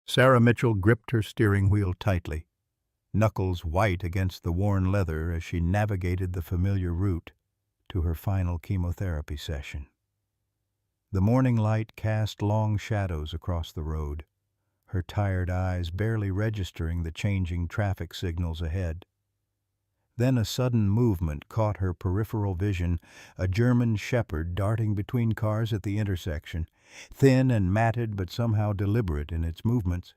Sarah Mitchell gripped her steering wheel tightly, knuckles white against the worn leather as she navigated the familiar route to her final chemotherapy session. The morning light cast long shadows across the road, her tired eyes barely registering the changing traffic signals ahead. Then a sudden movement caught her peripheral vision, a German shepherd darting between cars at the intersection, thin and matted but somehow deliberate in its movements.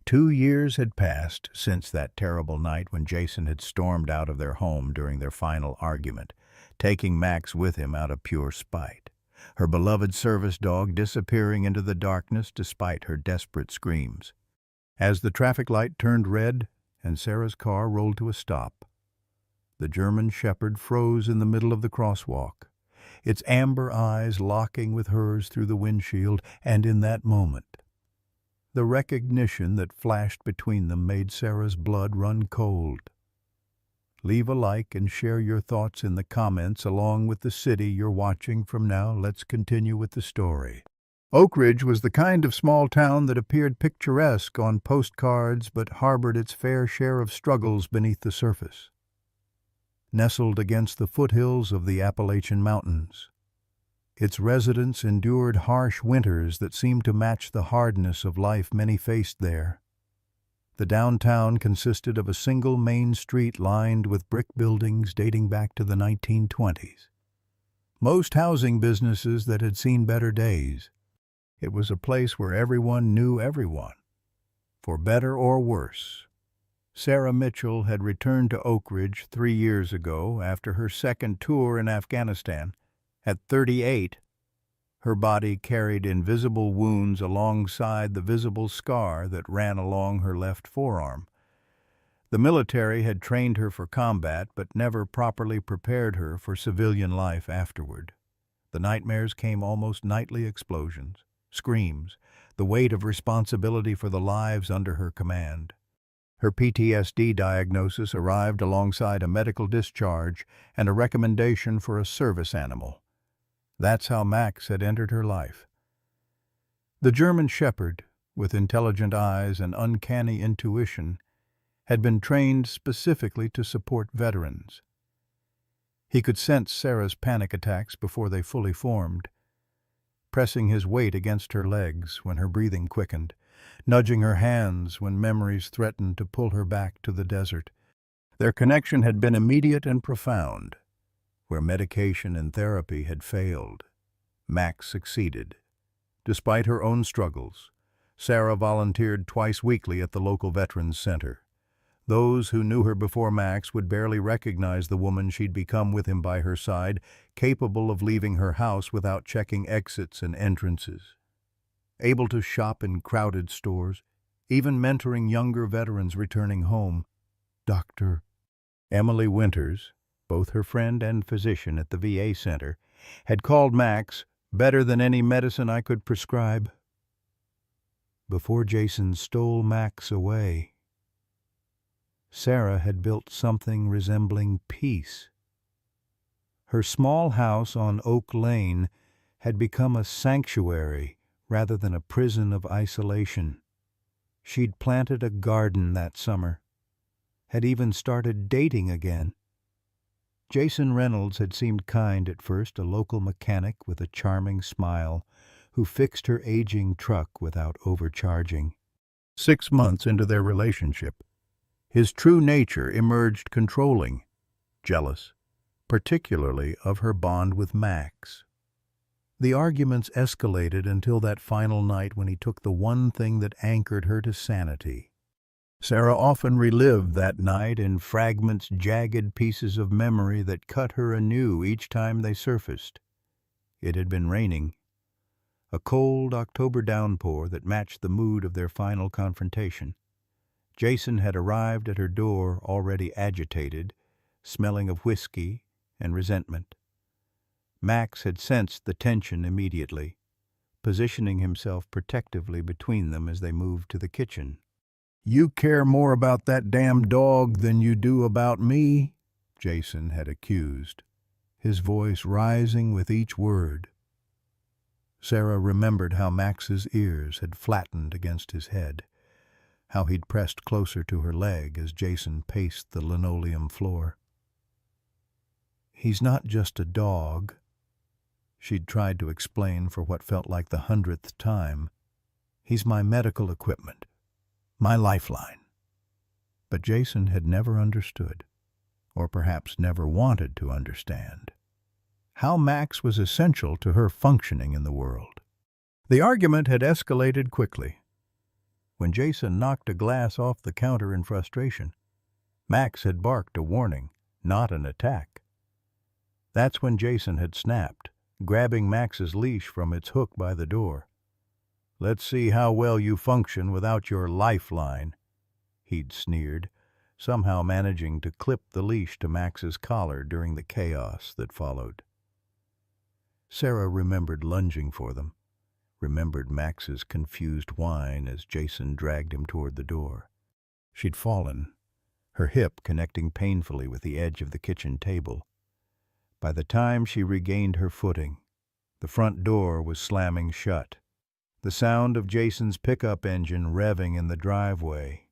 2 years had passed since that terrible night when Jason had stormed out of their home during their final argument, taking Max with him out of pure spite, her beloved service dog disappearing into the darkness despite her desperate screams. As the traffic light turned red and Sarah's car rolled to a stop, the German shepherd froze in the middle of the crosswalk, its amber eyes locking with hers through the windshield, and in that moment, the recognition that flashed between them made Sarah's blood run cold. Leave a like and share your thoughts in the comments along with the city you're watching from now. Let's continue with the story. Oak Ridge was the kind of small town that appeared picturesque on postcards but harbored its fair share of struggles beneath the surface. Nestled against the foothills of the Appalachian Mountains, its residents endured harsh winters that seemed to match the hardness of life many faced there. The downtown consisted of a single main street lined with brick buildings dating back to the 1920s. Most housing businesses that had seen better days. It was a place where everyone knew everyone, for better or worse. Sarah Mitchell had returned to Oak Ridge 3 years ago after her second tour in Afghanistan. At 38, her body carried invisible wounds alongside the visible scar that ran along her left forearm. The military had trained her for combat but never properly prepared her for civilian life afterward. The nightmares came almost nightly: explosions, screams, the weight of responsibility for the lives under her command. Her PTSD diagnosis arrived alongside a medical discharge and a recommendation for a service animal. That's how Max had entered her life. The German shepherd, with intelligent eyes and uncanny intuition, had been trained specifically to support veterans. He could sense Sarah's panic attacks before they fully formed, pressing his weight against her legs when her breathing quickened, nudging her hands when memories threatened to pull her back to the desert. Their connection had been immediate and profound. Where medication and therapy had failed, Max succeeded. Despite her own struggles, Sarah volunteered twice weekly at the local Veterans Center. Those who knew her before Max would barely recognize the woman she'd become with him by her side, capable of leaving her house without checking exits and entrances. Able to shop in crowded stores, even mentoring younger veterans returning home. Dr. Emily Winters, both her friend and physician at the VA Center, had called Max better than any medicine I could prescribe. Before Jason stole Max away, Sarah had built something resembling peace. Her small house on Oak Lane had become a sanctuary rather than a prison of isolation. She'd planted a garden that summer, had even started dating again. Jason Reynolds had seemed kind at first, a local mechanic with a charming smile who fixed her aging truck without overcharging. 6 months into their relationship, his true nature emerged: controlling, jealous, particularly of her bond with Max. The arguments escalated until that final night when he took the one thing that anchored her to sanity. Sarah often relived that night in fragments, jagged pieces of memory that cut her anew each time they surfaced. It had been raining, a cold October downpour that matched the mood of their final confrontation. Jason had arrived at her door already agitated, smelling of whiskey and resentment. Max had sensed the tension immediately, positioning himself protectively between them as they moved to the kitchen. "You care more about that damn dog than you do about me," Jason had accused, his voice rising with each word. Sarah remembered how Max's ears had flattened against his head, how he'd pressed closer to her leg as Jason paced the linoleum floor. "He's not just a dog," she'd tried to explain for what felt like the 100th time. "He's my medical equipment, my lifeline." But Jason had never understood, or perhaps never wanted to understand, how Max was essential to her functioning in the world. The argument had escalated quickly. When Jason knocked a glass off the counter in frustration, Max had barked a warning, not an attack. That's when Jason had snapped, grabbing Max's leash from its hook by the door. "Let's see how well you function without your lifeline," he'd sneered, somehow managing to clip the leash to Max's collar during the chaos that followed. Sarah remembered lunging for them, remembered Max's confused whine as Jason dragged him toward the door. She'd fallen, her hip connecting painfully with the edge of the kitchen table. By the time she regained her footing, the front door was slamming shut, the sound of Jason's pickup engine revving in the driveway.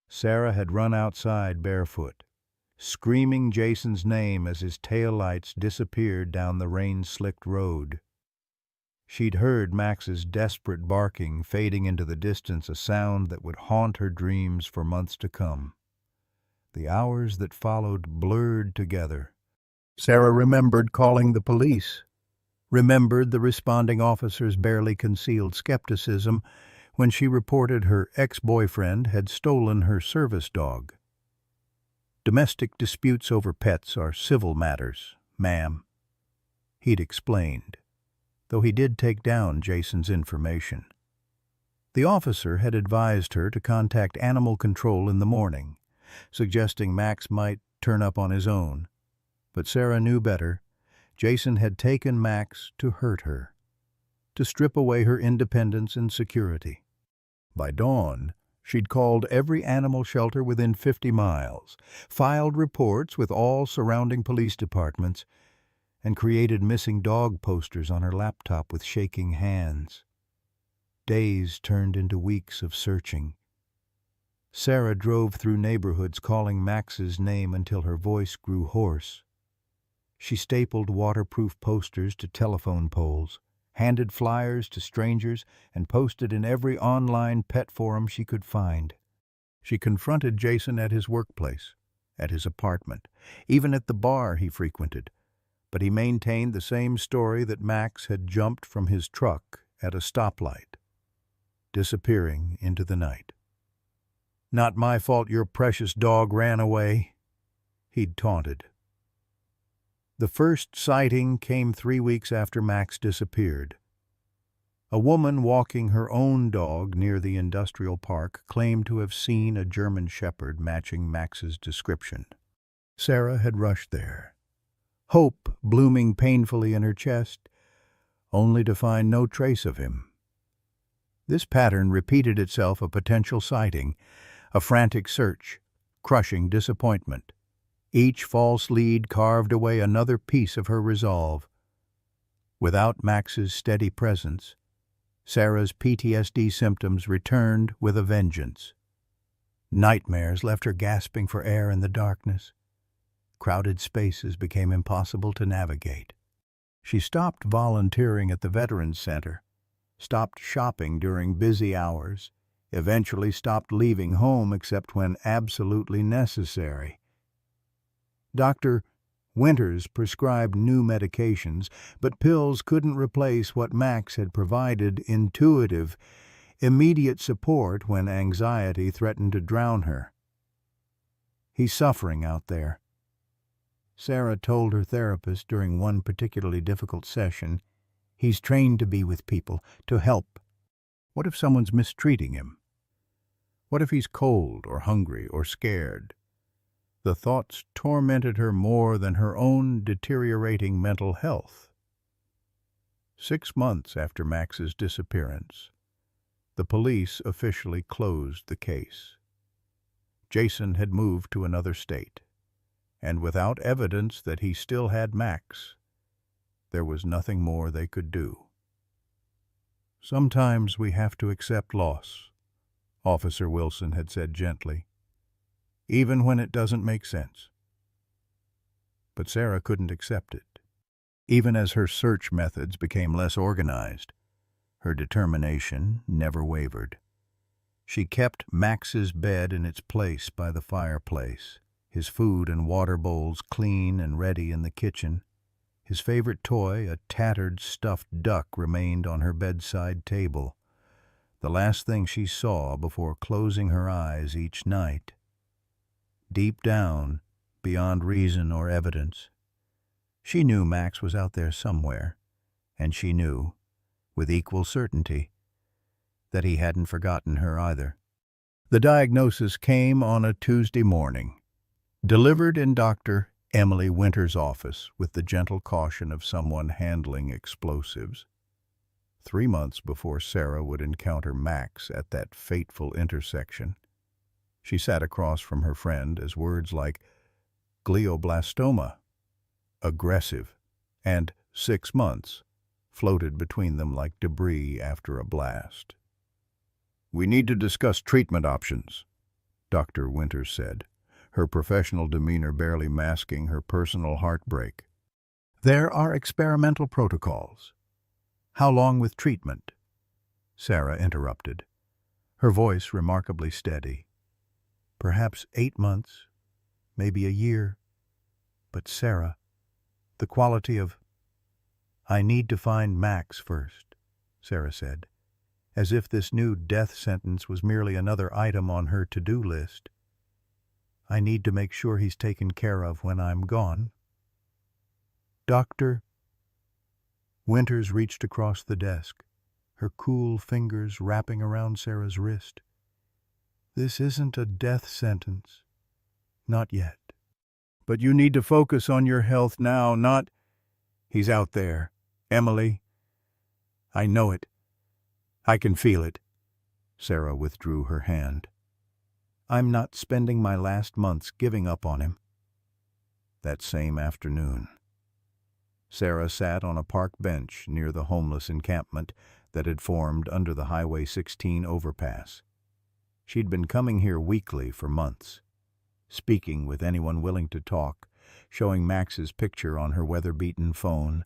Sarah had run outside barefoot, screaming Jason's name as his taillights disappeared down the rain-slicked road. She'd heard Max's desperate barking fading into the distance, a sound that would haunt her dreams for months to come. The hours that followed blurred together. Sarah remembered calling the police, remembered the responding officer's barely concealed skepticism when she reported her ex-boyfriend had stolen her service dog. "Domestic disputes over pets are civil matters, ma'am," he'd explained, though he did take down Jason's information. The officer had advised her to contact animal control in the morning, suggesting Max might turn up on his own. But Sarah knew better. Jason had taken Max to hurt her, to strip away her independence and security. By dawn, she'd called every animal shelter within 50 miles, filed reports with all surrounding police departments, and created missing dog posters on her laptop with shaking hands. Days turned into weeks of searching. Sarah drove through neighborhoods calling Max's name until her voice grew hoarse. She stapled waterproof posters to telephone poles, handed flyers to strangers, and posted in every online pet forum she could find. She confronted Jason at his workplace, at his apartment, even at the bar he frequented, but he maintained the same story that Max had jumped from his truck at a stoplight, disappearing into the night. "Not my fault your precious dog ran away," he'd taunted. The first sighting came 3 weeks after Max disappeared. A woman walking her own dog near the industrial park claimed to have seen a German Shepherd matching Max's description. Sarah had rushed there, hope blooming painfully in her chest, only to find no trace of him. This pattern repeated itself: a potential sighting, a frantic search, crushing disappointment. Each false lead carved away another piece of her resolve. Without Max's steady presence, Sarah's PTSD symptoms returned with a vengeance. Nightmares left her gasping for air in the darkness. Crowded spaces became impossible to navigate. She stopped volunteering at the Veterans Center, stopped shopping during busy hours, eventually stopped leaving home except when absolutely necessary. Dr. Winters prescribed new medications, but pills couldn't replace what Max had provided: intuitive, immediate support when anxiety threatened to drown her. "He's suffering out there," Sarah told her therapist during one particularly difficult session. "He's trained to be with people, to help. What if someone's mistreating him? What if he's cold or hungry or scared?" The thoughts tormented her more than her own deteriorating mental health. 6 months after Max's disappearance, the police officially closed the case. Jason had moved to another state, and without evidence that he still had Max, there was nothing more they could do. Sometimes we have to accept loss, Officer Wilson had said gently, even when it doesn't make sense. But Sarah couldn't accept it. Even as her search methods became less organized, her determination never wavered. She kept Max's bed in its place by the fireplace, his food and water bowls clean and ready in the kitchen. His favorite toy, a tattered stuffed duck, remained on her bedside table, the last thing she saw before closing her eyes each night. Deep down, beyond reason or evidence, she knew Max was out there somewhere, and she knew, with equal certainty, that he hadn't forgotten her either. The diagnosis came on a Tuesday morning, delivered in Dr. Emily Winter's office with the gentle caution of someone handling explosives. 3 months before Sarah would encounter Max at that fateful intersection, she sat across from her friend as words like glioblastoma, aggressive, and 6 months floated between them like debris after a blast. "We need to discuss treatment options," Dr. Winters said, her professional demeanor barely masking her personal heartbreak. "There are experimental protocols. How long with treatment?" Sarah interrupted, her voice remarkably steady. "Perhaps 8 months, maybe a year. But Sarah, the quality of—" "I need to find Max first," Sarah said, as if this new death sentence was merely another item on her to-do list. "I need to make sure he's taken care of when I'm gone." "Doctor—" Winters reached across the desk, her cool fingers wrapping around Sarah's wrist. "This isn't a death sentence. Not yet. But you need to focus on your health now, not—" "He's out there, Emily. I know it. I can feel it." Sarah withdrew her hand. "I'm not spending my last months giving up on him." That same afternoon, Sarah sat on a park bench near the homeless encampment that had formed under the Highway 16 overpass. She'd been coming here weekly for months, speaking with anyone willing to talk, showing Max's picture on her weather-beaten phone.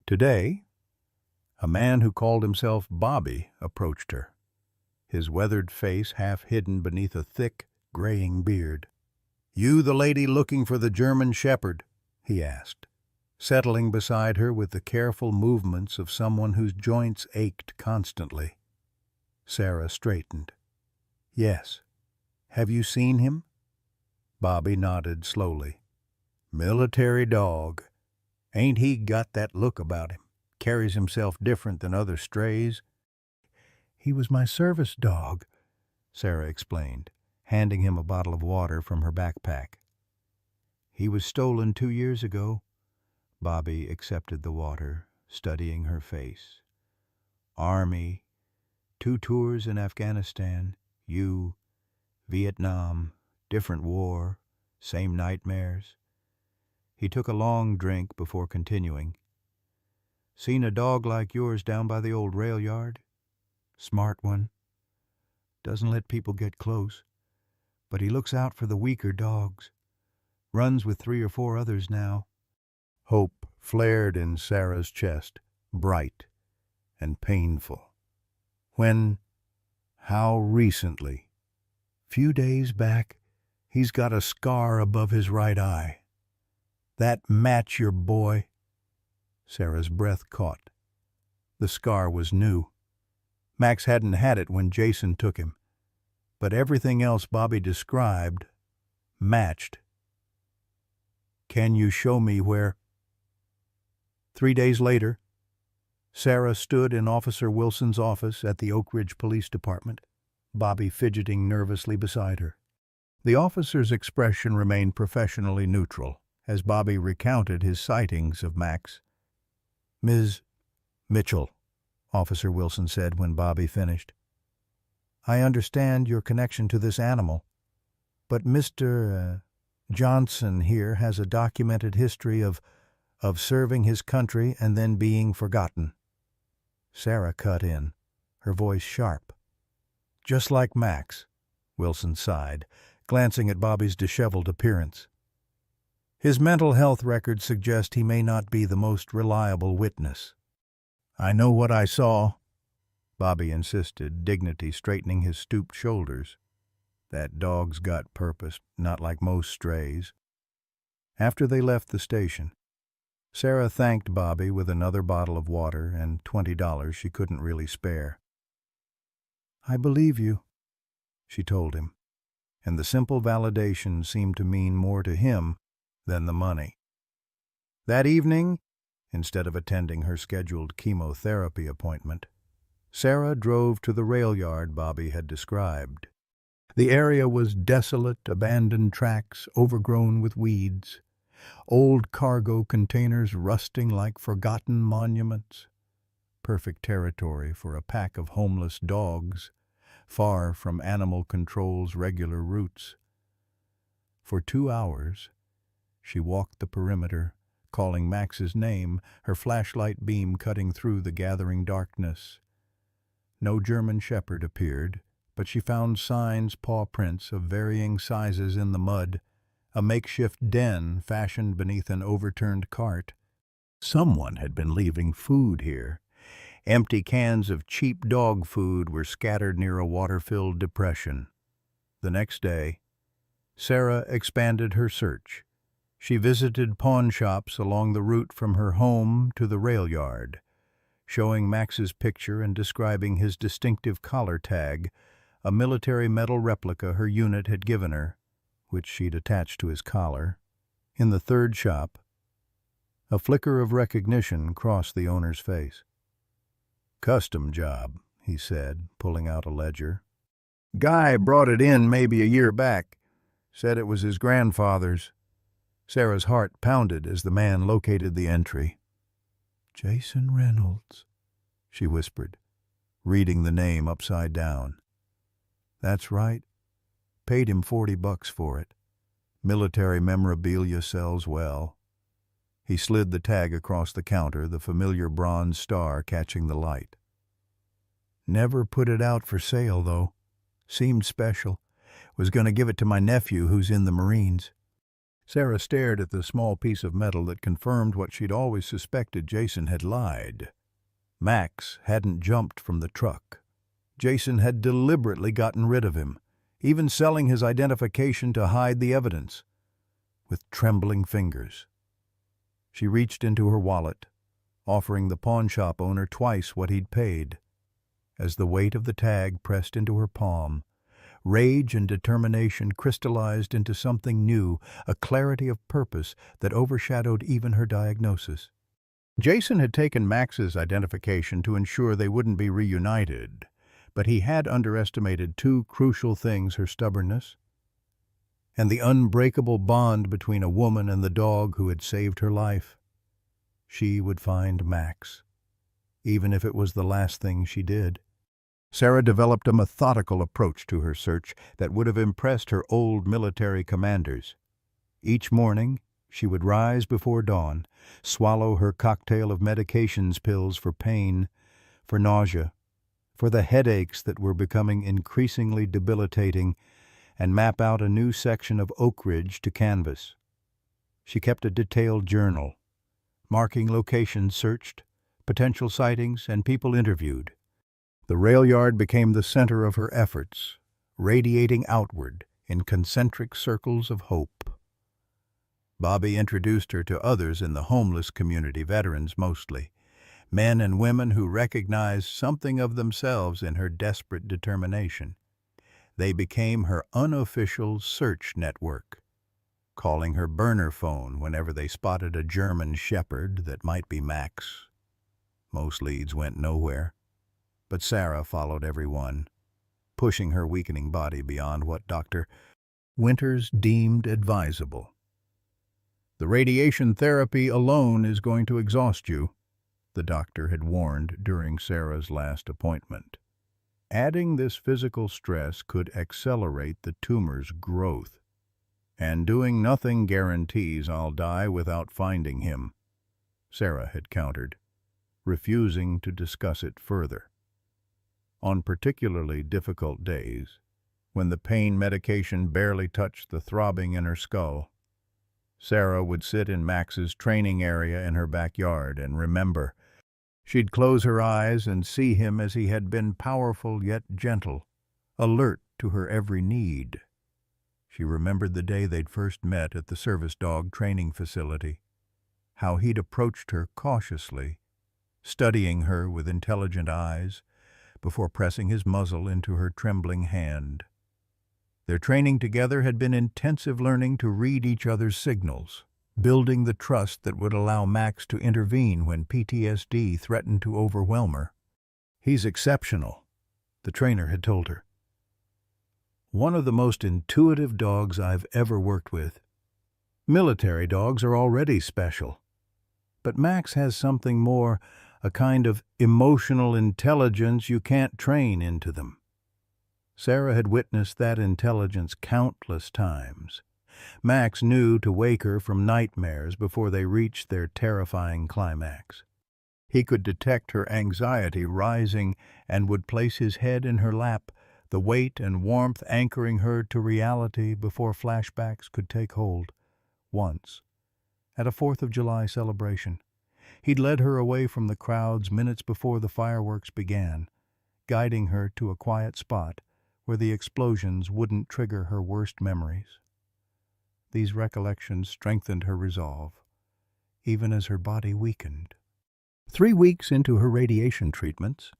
Today, a man who called himself Bobby approached her, his weathered face half hidden beneath a thick, graying beard. "You the lady looking for the German Shepherd?" he asked, settling beside her with the careful movements of someone whose joints ached constantly. Sarah straightened. "Yes. Have you seen him?" Bobby nodded slowly. "Military dog. Ain't he got that look about him? Carries himself different than other strays." "He was my service dog," Sarah explained, handing him a bottle of water from her backpack. "He was stolen 2 years ago." Bobby accepted the water, studying her face. "Army, 2 tours in Afghanistan, you, Vietnam, different war, same nightmares." He took a long drink before continuing. "Seen a dog like yours down by the old rail yard? Smart one. Doesn't let people get close, but he looks out for the weaker dogs. Runs with 3 or 4 others now." Hope flared in Sarah's chest, bright and painful. "When? How recently?" "Few days back. He's got a scar above his right eye." "That match your boy?" Sarah's breath caught. The scar was new. Max hadn't had it when Jason took him, but everything else Bobby described matched. "Can you show me where—" 3 days later, Sarah stood in Officer Wilson's office at the Oak Ridge Police Department, Bobby fidgeting nervously beside her. The officer's expression remained professionally neutral as Bobby recounted his sightings of Max. "Ms. Mitchell," Officer Wilson said when Bobby finished, "I understand your connection to this animal, but Mr. Johnson here has a documented history of serving his country and then being forgotten." Sarah cut in, her voice sharp. just like Max, Wilson sighed, glancing at Bobby's disheveled appearance. His mental health records suggest he may not be the most reliable witness. I know what I saw, Bobby insisted, dignity straightening his stooped shoulders. That dog's got purpose, not like most strays. After they left the station, Sarah thanked Bobby with another bottle of water and $20 she couldn't really spare. I believe you, she told him, and the simple validation seemed to mean more to him than the money. That evening, instead of attending her scheduled chemotherapy appointment, Sarah drove to the rail yard Bobby had described. The area was desolate, abandoned tracks overgrown with weeds, old cargo containers rusting like forgotten monuments. Perfect territory for a pack of homeless dogs, far from animal control's regular routes. For 2 hours, she walked the perimeter, calling Max's name, her flashlight beam cutting through the gathering darkness. No German shepherd appeared, but she found signs, paw prints of varying sizes in the mud, a makeshift den fashioned beneath an overturned cart. Someone had been leaving food here. Empty cans of cheap dog food were scattered near a water-filled depression. The next day, Sarah expanded her search. She visited pawn shops along the route from her home to the rail yard, showing Max's picture and describing his distinctive collar tag, a military metal replica her unit had given her, which she'd attached to his collar. In the third shop, a flicker of recognition crossed the owner's face. Custom job, he said, pulling out a ledger. Guy brought it in maybe a year back. Said it was his grandfather's. Sarah's heart pounded as the man located the entry. Jason Reynolds, she whispered, reading the name upside down. That's right. Paid him $40 for it. Military memorabilia sells well. He slid the tag across the counter, the familiar bronze star catching the light. Never put it out for sale, though. Seemed special. Was going to give it to my nephew who's in the Marines. Sarah stared at the small piece of metal that confirmed what she'd always suspected. Jason had lied. Max hadn't jumped from the truck. Jason had deliberately gotten rid of him, even selling his identification to hide the evidence. With trembling fingers, she reached into her wallet, offering the pawnshop owner twice what he'd paid. As the weight of the tag pressed into her palm, rage and determination crystallized into something new, a clarity of purpose that overshadowed even her diagnosis. Jason had taken Max's identification to ensure they wouldn't be reunited, but he had underestimated two crucial things: her stubbornness and the unbreakable bond between a woman and the dog who had saved her life. She would find Max, even if it was the last thing she did. Sarah developed a methodical approach to her search that would have impressed her old military commanders. Each morning, she would rise before dawn, swallow her cocktail of medications, pills for pain, for nausea, for the headaches that were becoming increasingly debilitating, and map out a new section of Oak Ridge to canvas. She kept a detailed journal, marking locations searched, potential sightings, and people interviewed. The rail yard became the center of her efforts, radiating outward in concentric circles of hope. Bobby introduced her to others in the homeless community, veterans mostly, men and women who recognized something of themselves in her desperate determination. They became her unofficial search network, calling her burner phone whenever they spotted a German shepherd that might be Max. Most leads went nowhere, but Sarah followed every one, pushing her weakening body beyond what Dr. Winters deemed advisable. The radiation therapy alone is going to exhaust you, the doctor had warned during Sarah's last appointment. Adding this physical stress could accelerate the tumor's growth. And doing nothing guarantees I'll die without finding him, Sarah had countered, refusing to discuss it further. On particularly difficult days, when the pain medication barely touched the throbbing in her skull, Sarah would sit in Max's training area in her backyard and remember. She'd close her eyes and see him as he had been, powerful yet gentle, alert to her every need. She remembered the day they'd first met at the service dog training facility, how he'd approached her cautiously, studying her with intelligent eyes, before pressing his muzzle into her trembling hand. Their training together had been intensive learning to read each other's signals, building the trust that would allow Max to intervene when PTSD threatened to overwhelm her. "He's exceptional," the trainer had told her. "One of the most intuitive dogs I've ever worked with. Military dogs are already special, but Max has something more, a kind of emotional intelligence you can't train into them." Sarah had witnessed that intelligence countless times. Max knew to wake her from nightmares before they reached their terrifying climax. He could detect her anxiety rising and would place his head in her lap, the weight and warmth anchoring her to reality before flashbacks could take hold. Once, at a 4th of July celebration, he'd led her away from the crowds minutes before the fireworks began, guiding her to a quiet spot where the explosions wouldn't trigger her worst memories. These recollections strengthened her resolve, even as her body weakened. 3 weeks into her radiation treatments,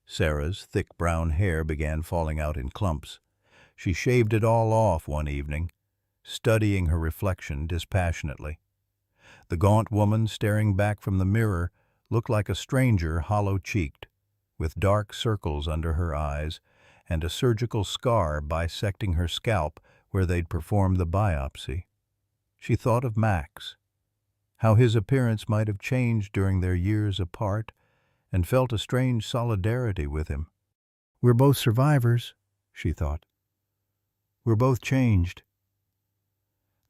Sarah's thick brown hair began falling out in clumps. She shaved it all off one evening, studying her reflection dispassionately. The gaunt woman staring back from the mirror looked like a stranger, hollow-cheeked, with dark circles under her eyes and a surgical scar bisecting her scalp where they'd performed the biopsy. She thought of Max, how his appearance might have changed during their years apart, and felt a strange solidarity with him. "We're both survivors," she thought. "We're both changed."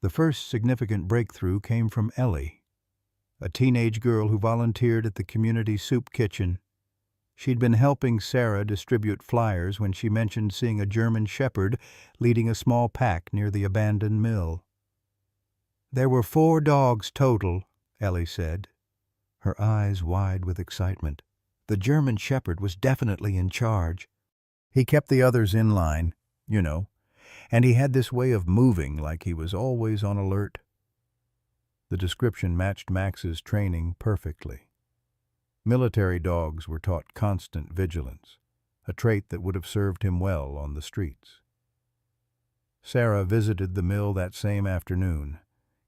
The first significant breakthrough came from Ellie, a teenage girl who volunteered at the community soup kitchen. She'd been helping Sarah distribute flyers when she mentioned seeing a German shepherd leading a small pack near the abandoned mill. "There were 4 dogs total," Ellie said, her eyes wide with excitement. "The German shepherd was definitely in charge. He kept the others in line, and he had this way of moving like he was always on alert." The description matched Max's training perfectly. Military dogs were taught constant vigilance, a trait that would have served him well on the streets. Sarah visited the mill that same afternoon,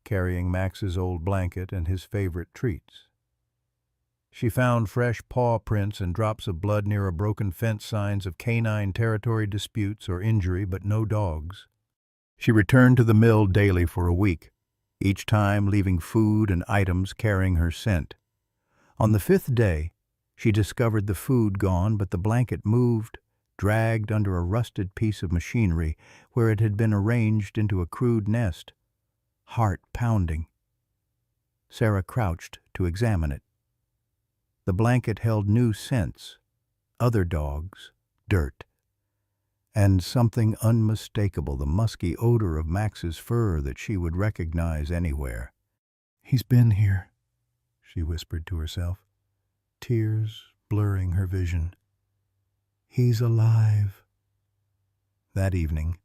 carrying Max's old blanket and his favorite treats. She found fresh paw prints and drops of blood near a broken fence, signs of canine territory disputes or injury, but no dogs. She returned to the mill daily for a week, each time leaving food and items carrying her scent. On the 5th day, she discovered the food gone, but the blanket moved, dragged under a rusted piece of machinery where it had been arranged into a crude nest. Heart pounding. Sarah crouched to examine it. The blanket held new scents, other dogs, dirt, and something unmistakable, the musky odor of Max's fur that she would recognize anywhere. "He's been here," she whispered to herself, tears blurring her vision. "He's alive." That evening,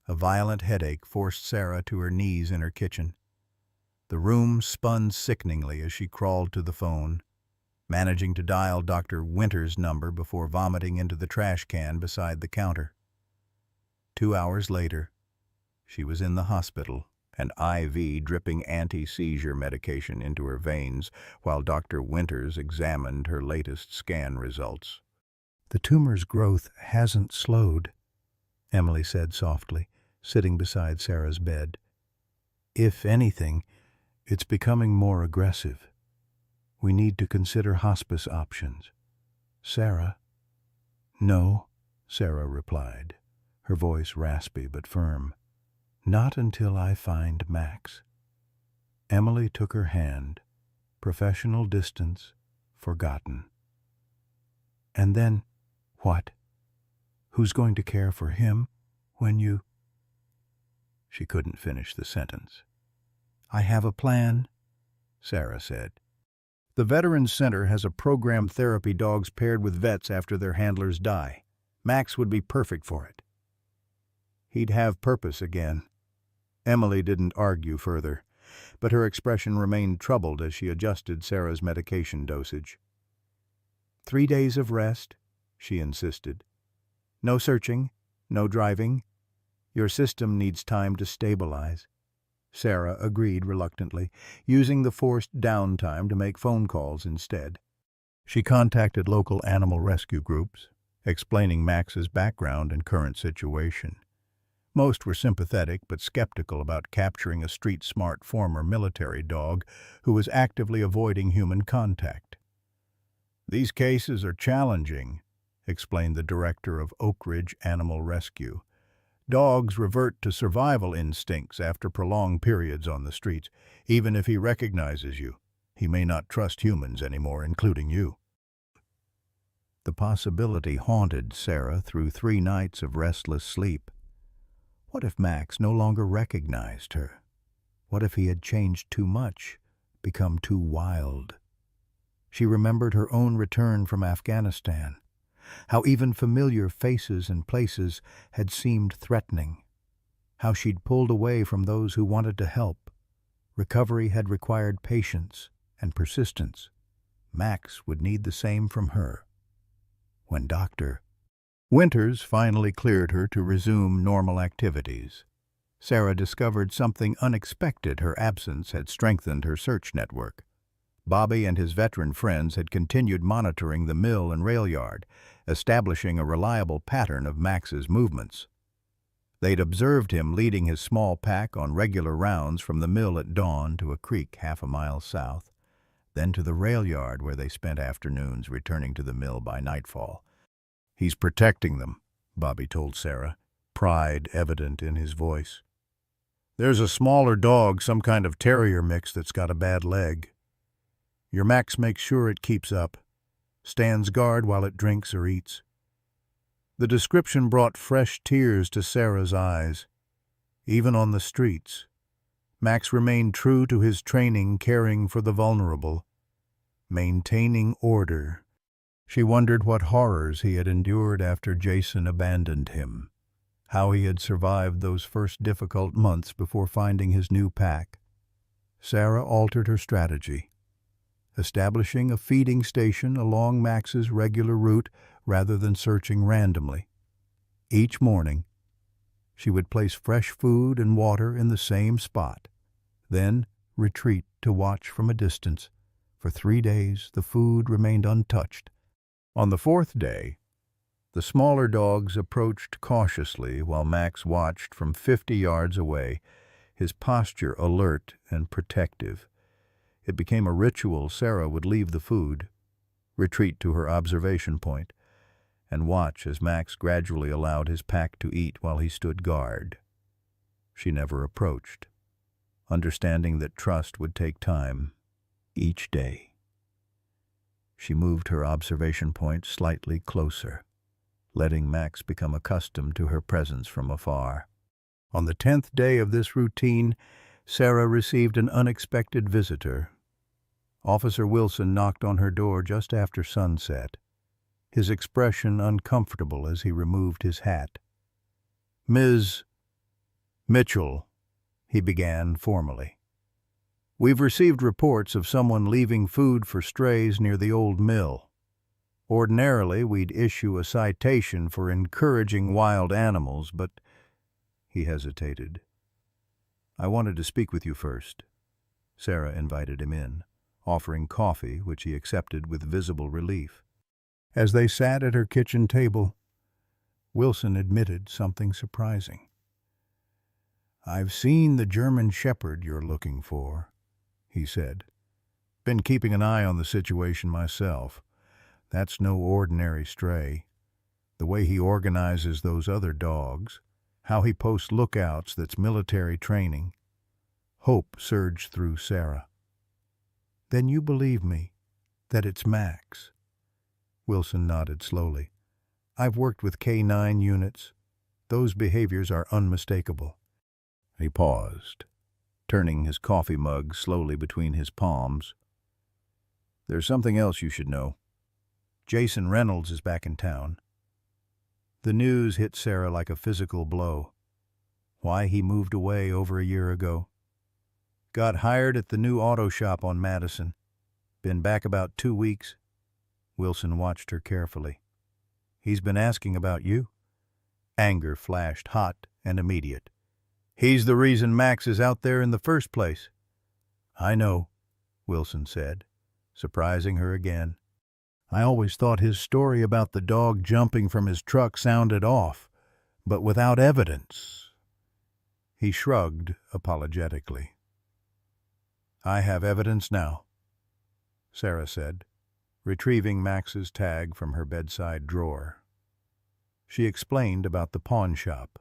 a violent headache forced Sarah to her knees in her kitchen. The room spun sickeningly as she crawled to the phone, managing to dial Dr. Winter's number before vomiting into the trash can beside the counter. 2 hours later, she was in the hospital, an IV dripping anti-seizure medication into her veins while Dr. Winters examined her latest scan results. "The tumor's growth hasn't slowed," Emily said softly, sitting beside Sarah's bed. "If anything, it's becoming more aggressive. We need to consider hospice options." "Sarah?" "No," Sarah replied, her voice raspy but firm. "Not until I find Max." Emily took her hand, professional distance forgotten. "And then What? Who's going to care for him when you... She couldn't finish the sentence. I have a plan, Sarah said. The Veterans Center has a program therapy dogs paired with vets after their handlers die. Max would be perfect for it. He'd have purpose again. Emily didn't argue further, but her expression remained troubled as she adjusted Sarah's medication dosage. 3 days of rest, she insisted. No searching, no driving. Your system needs time to stabilize. Sarah agreed reluctantly, using the forced downtime to make phone calls instead. She contacted local animal rescue groups, explaining Max's background and current situation. Most were sympathetic but skeptical about capturing a street-smart former military dog who was actively avoiding human contact. These cases are challenging, explained the director of Oak Ridge Animal Rescue. Dogs revert to survival instincts after prolonged periods on the streets. Even if he recognizes you, he may not trust humans anymore, including you. The possibility haunted Sarah through 3 nights of restless sleep. What if Max no longer recognized her? What if he had changed too much, become too wild? She remembered her own return from Afghanistan, how even familiar faces and places had seemed threatening, how she'd pulled away from those who wanted to help. Recovery had required patience and persistence. Max would need the same from her. When Dr. Winters finally cleared her to resume normal activities, Sarah discovered something unexpected. Her absence had strengthened her search network. Bobby and his veteran friends had continued monitoring the mill and rail yard, establishing a reliable pattern of Max's movements. They'd observed him leading his small pack on regular rounds from the mill at dawn to a creek half a mile south, then to the rail yard where they spent afternoons, returning to the mill by nightfall. He's protecting them, Bobby told Sarah, pride evident in his voice. There's a smaller dog, some kind of terrier mix, that's got a bad leg. Your Max makes sure it keeps up, stands guard while it drinks or eats. The description brought fresh tears to Sarah's eyes. Even on the streets, Max remained true to his training, caring for the vulnerable, maintaining order. She wondered what horrors he had endured after Jason abandoned him, how he had survived those first difficult months before finding his new pack. Sarah altered her strategy, establishing a feeding station along Max's regular route rather than searching randomly. Each morning, she would place fresh food and water in the same spot, then retreat to watch from a distance. For 3 days, the food remained untouched. On the 4th day, the smaller dogs approached cautiously while Max watched from 50 yards away, his posture alert and protective. It became a ritual. Sarah would leave the food, retreat to her observation point, and watch as Max gradually allowed his pack to eat while he stood guard. She never approached, understanding that trust would take time. Each day, she moved her observation point slightly closer, letting Max become accustomed to her presence from afar. On the 10th day of this routine, Sarah received an unexpected visitor. Officer Wilson knocked on her door just after sunset, his expression uncomfortable as he removed his hat. "Ms. Mitchell," he began formally. "We've received reports of someone leaving food for strays near the old mill. Ordinarily, we'd issue a citation for encouraging wild animals, but..." He hesitated. "I wanted to speak with you first." Sarah invited him in, offering coffee, which he accepted with visible relief. As they sat at her kitchen table, Wilson admitted something surprising. "I've seen the German Shepherd you're looking for," he said. "Been keeping an eye on the situation myself. That's no ordinary stray. The way he organizes those other dogs, how he posts lookouts, that's military training." Hope surged through Sarah. "Then you believe me, that it's Max?" Wilson nodded slowly. I've worked with K-9 units. Those behaviors are unmistakable." He paused, turning his coffee mug slowly between his palms. "There's something else you should know. Jason Reynolds is back in town." The news hit Sarah like a physical blow. Why he moved away over a year ago. Got hired at the new auto shop on Madison. Been back about 2 weeks. Wilson watched her carefully. "He's been asking about you." Anger flashed hot and immediate. "He's the reason Max is out there in the first place." "I know," Wilson said, surprising her again. "I always thought his story about the dog jumping from his truck sounded off, but without evidence." He shrugged apologetically. "I have evidence now," Sarah said, retrieving Max's tag from her bedside drawer. She explained about the pawn shop,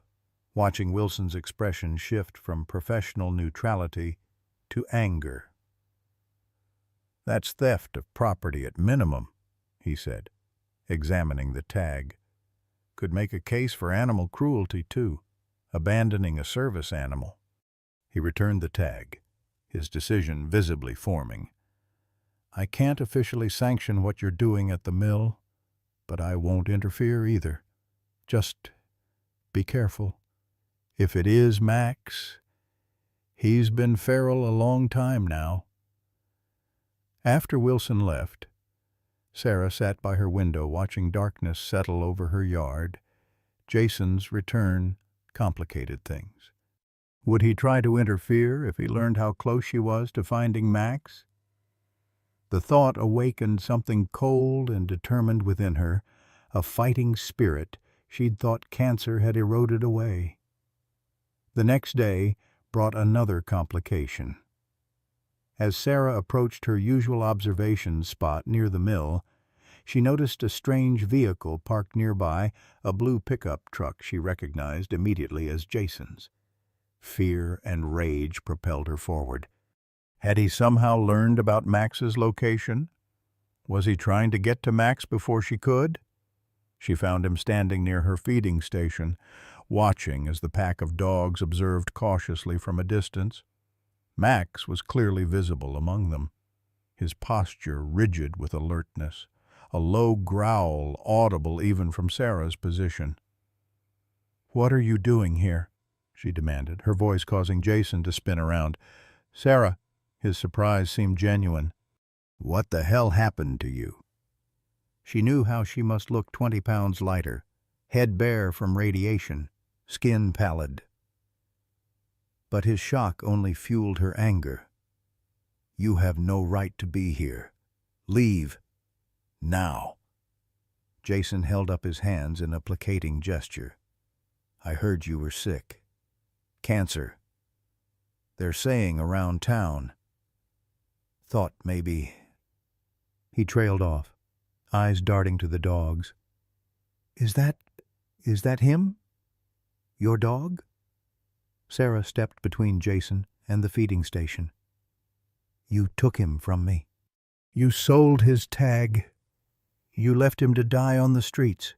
watching Wilson's expression shift from professional neutrality to anger. "That's theft of property at minimum," he said, examining the tag. "Could make a case for animal cruelty, too, abandoning a service animal." He returned the tag, his decision visibly forming. "I can't officially sanction what you're doing at the mill, but I won't interfere either. Just be careful. If it is Max, he's been feral a long time now." After Wilson left, Sarah sat by her window watching darkness settle over her yard. Jason's return complicated things. Would he try to interfere if he learned how close she was to finding Max? The thought awakened something cold and determined within her, a fighting spirit she'd thought cancer had eroded away. The next day brought another complication. As Sarah approached her usual observation spot near the mill, she noticed a strange vehicle parked nearby, a blue pickup truck she recognized immediately as Jason's. Fear and rage propelled her forward. Had he somehow learned about Max's location? Was he trying to get to Max before she could? She found him standing near her feeding station, watching as the pack of dogs observed cautiously from a distance. Max was clearly visible among them, his posture rigid with alertness, a low growl audible even from Sarah's position. "What are you doing here?" she demanded, her voice causing Jason to spin around. "Sarah," his surprise seemed genuine. "What the hell happened to you?" She knew how she must look 20 pounds lighter, head bare from radiation, skin pallid. But his shock only fueled her anger. "You have no right to be here. Leave. Now." Jason held up his hands in a placating gesture. "I heard you were sick. Cancer. They're saying around town. Thought maybe—" He trailed off, eyes darting to the dogs. Is that him? Your dog?" Sarah stepped between Jason and the feeding station. "You took him from me. You sold his tag. You left him to die on the streets."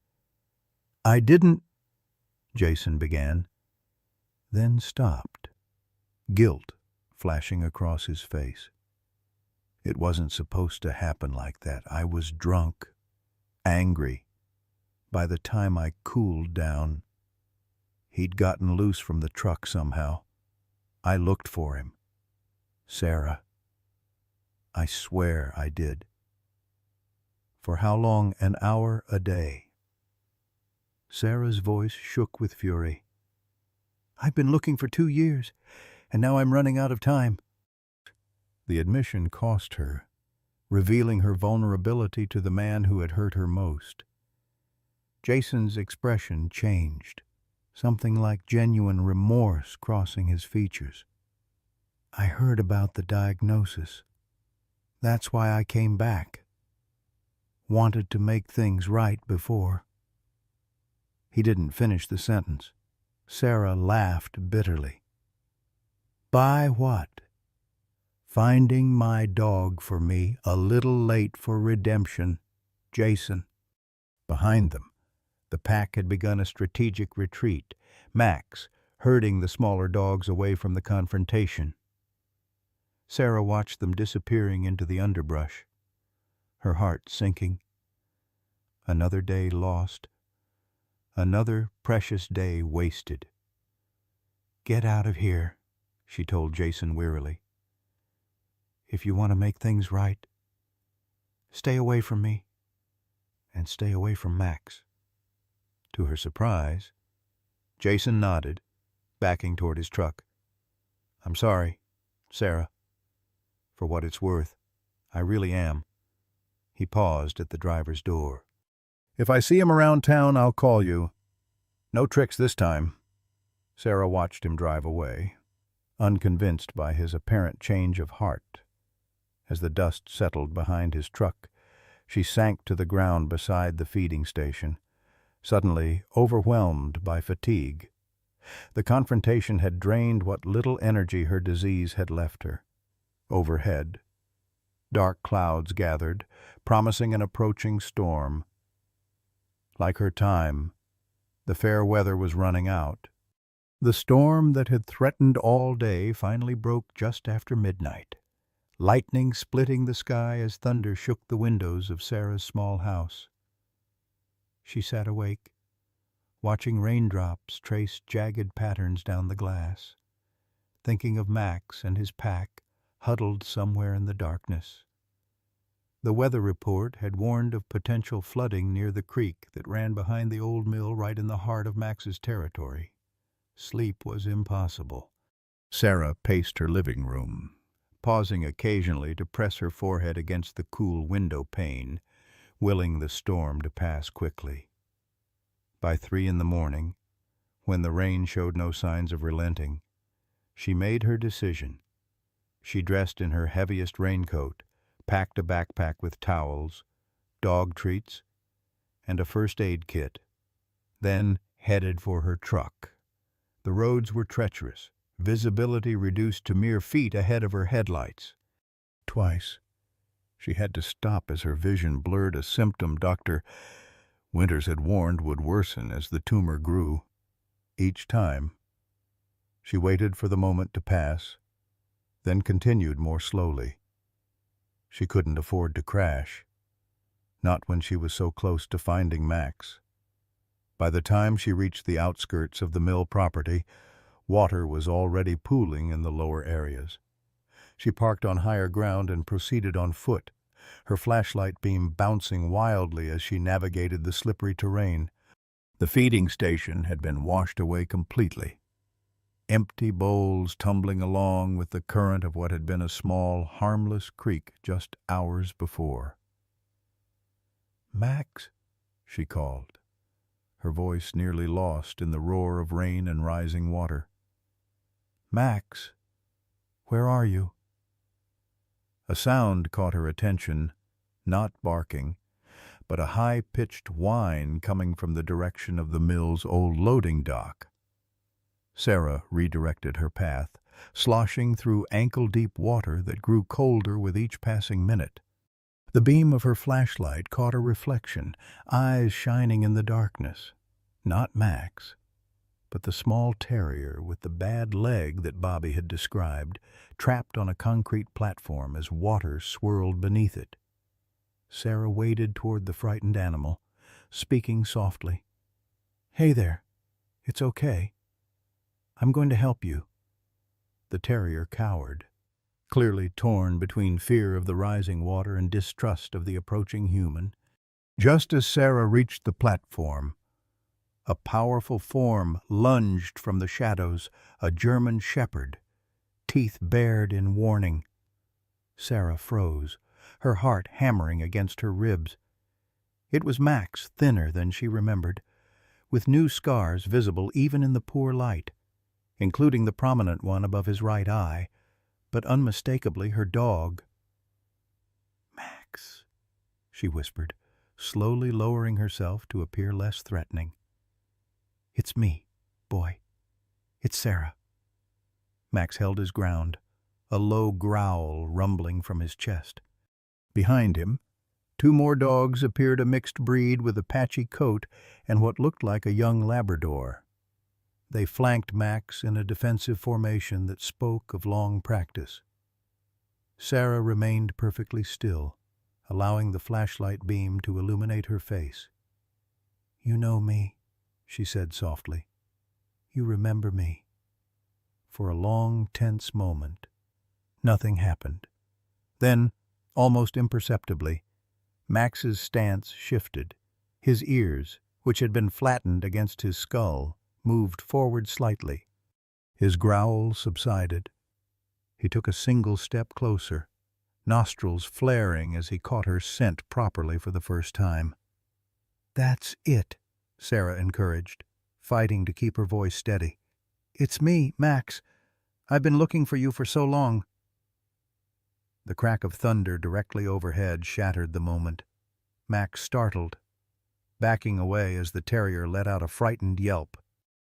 "I didn't—" Jason began, then stopped, guilt flashing across his face. "It wasn't supposed to happen like that. I was drunk, angry. By the time I cooled down, he'd gotten loose from the truck somehow. I looked for him. Sarah, I swear I did." "For how long? An hour a day?" Sarah's voice shook with fury. "I've been looking for 2 years, and now I'm running out of time." The admission cost her, revealing her vulnerability to the man who had hurt her most. Jason's expression changed, something like genuine remorse crossing his features. "I heard about the diagnosis. That's why I came back. Wanted to make things right before." He didn't finish the sentence. Sarah laughed bitterly. "By what? Finding my dog for me a little late for redemption, Jason." Behind them, The pack had begun a strategic retreat, Max herding the smaller dogs away from the confrontation. Sarah watched them disappearing into the underbrush, her heart sinking. Another day lost, another precious day wasted. "Get out of here," she told Jason wearily. "If you want to make things right, stay away from me, and stay away from Max." To her surprise, Jason nodded, backing toward his truck. "I'm sorry, Sarah. For what it's worth, I really am." He paused at the driver's door. "If I see him around town, I'll call you. No tricks this time." Sarah watched him drive away, unconvinced by his apparent change of heart. As the dust settled behind his truck, she sank to the ground beside the feeding station, suddenly overwhelmed by fatigue. The confrontation had drained what little energy her disease had left her. Overhead, dark clouds gathered, promising an approaching storm. Like her time, the fair weather was running out. The storm that had threatened all day finally broke just after midnight, lightning splitting the sky as thunder shook the windows of Sarah's small house. She sat awake, watching raindrops trace jagged patterns down the glass, thinking of Max and his pack huddled somewhere in the darkness. The weather report had warned of potential flooding near the creek that ran behind the old mill right in the heart of Max's territory. Sleep was impossible. Sarah paced her living room, pausing occasionally to press her forehead against the cool window pane, willing the storm to pass quickly. By 3 a.m, when the rain showed no signs of relenting, she made her decision. She dressed in her heaviest raincoat, packed a backpack with towels, dog treats, and a first aid kit, then headed for her truck. The roads were treacherous, visibility reduced to mere feet ahead of her headlights. Twice, she had to stop as her vision blurred, a symptom Dr. Winters had warned would worsen as the tumor grew. Each time, she waited for the moment to pass, then continued more slowly. She couldn't afford to crash, not when she was so close to finding Max. By the time she reached the outskirts of the mill property, water was already pooling in the lower areas. She parked on higher ground and proceeded on foot, her flashlight beam bouncing wildly as she navigated the slippery terrain. The feeding station had been washed away completely, empty bowls tumbling along with the current of what had been a small, harmless creek just hours before. "Max," she called, her voice nearly lost in the roar of rain and rising water. "Max, where are you?" A sound caught her attention, not barking, but a high-pitched whine coming from the direction of the mill's old loading dock. Sarah redirected her path, sloshing through ankle-deep water that grew colder with each passing minute. The beam of her flashlight caught a reflection, eyes shining in the darkness. Not Max, but the small terrier with the bad leg that Bobby had described, trapped on a concrete platform as water swirled beneath it. Sarah waded toward the frightened animal, speaking softly. "Hey there, it's okay. I'm going to help you." The terrier cowered, clearly torn between fear of the rising water and distrust of the approaching human. Just as Sarah reached the platform, a powerful form lunged from the shadows, a German shepherd, teeth bared in warning. Sarah froze, her heart hammering against her ribs. It was Max, thinner than she remembered, with new scars visible even in the poor light, including the prominent one above his right eye, but unmistakably her dog. "Max," she whispered, slowly lowering herself to appear less threatening. "It's me, boy. It's Sarah." Max held his ground, a low growl rumbling from his chest. Behind him, Two more dogs appeared, a mixed breed with a patchy coat and what looked like a young Labrador. They flanked Max in a defensive formation that spoke of long practice. Sarah remained perfectly still, allowing the flashlight beam to illuminate her face. "You know me," she said softly. "You remember me." For a long, tense moment, nothing happened. Then, almost imperceptibly, Max's stance shifted. His ears, which had been flattened against his skull, moved forward slightly. His growl subsided. He took a single step closer, nostrils flaring as he caught her scent properly for the first time. "That's it," Sarah encouraged, fighting to keep her voice steady. "It's me, Max. I've been looking for you for so long." The crack of thunder directly overhead shattered the moment. Max startled, backing away as the terrier let out a frightened yelp.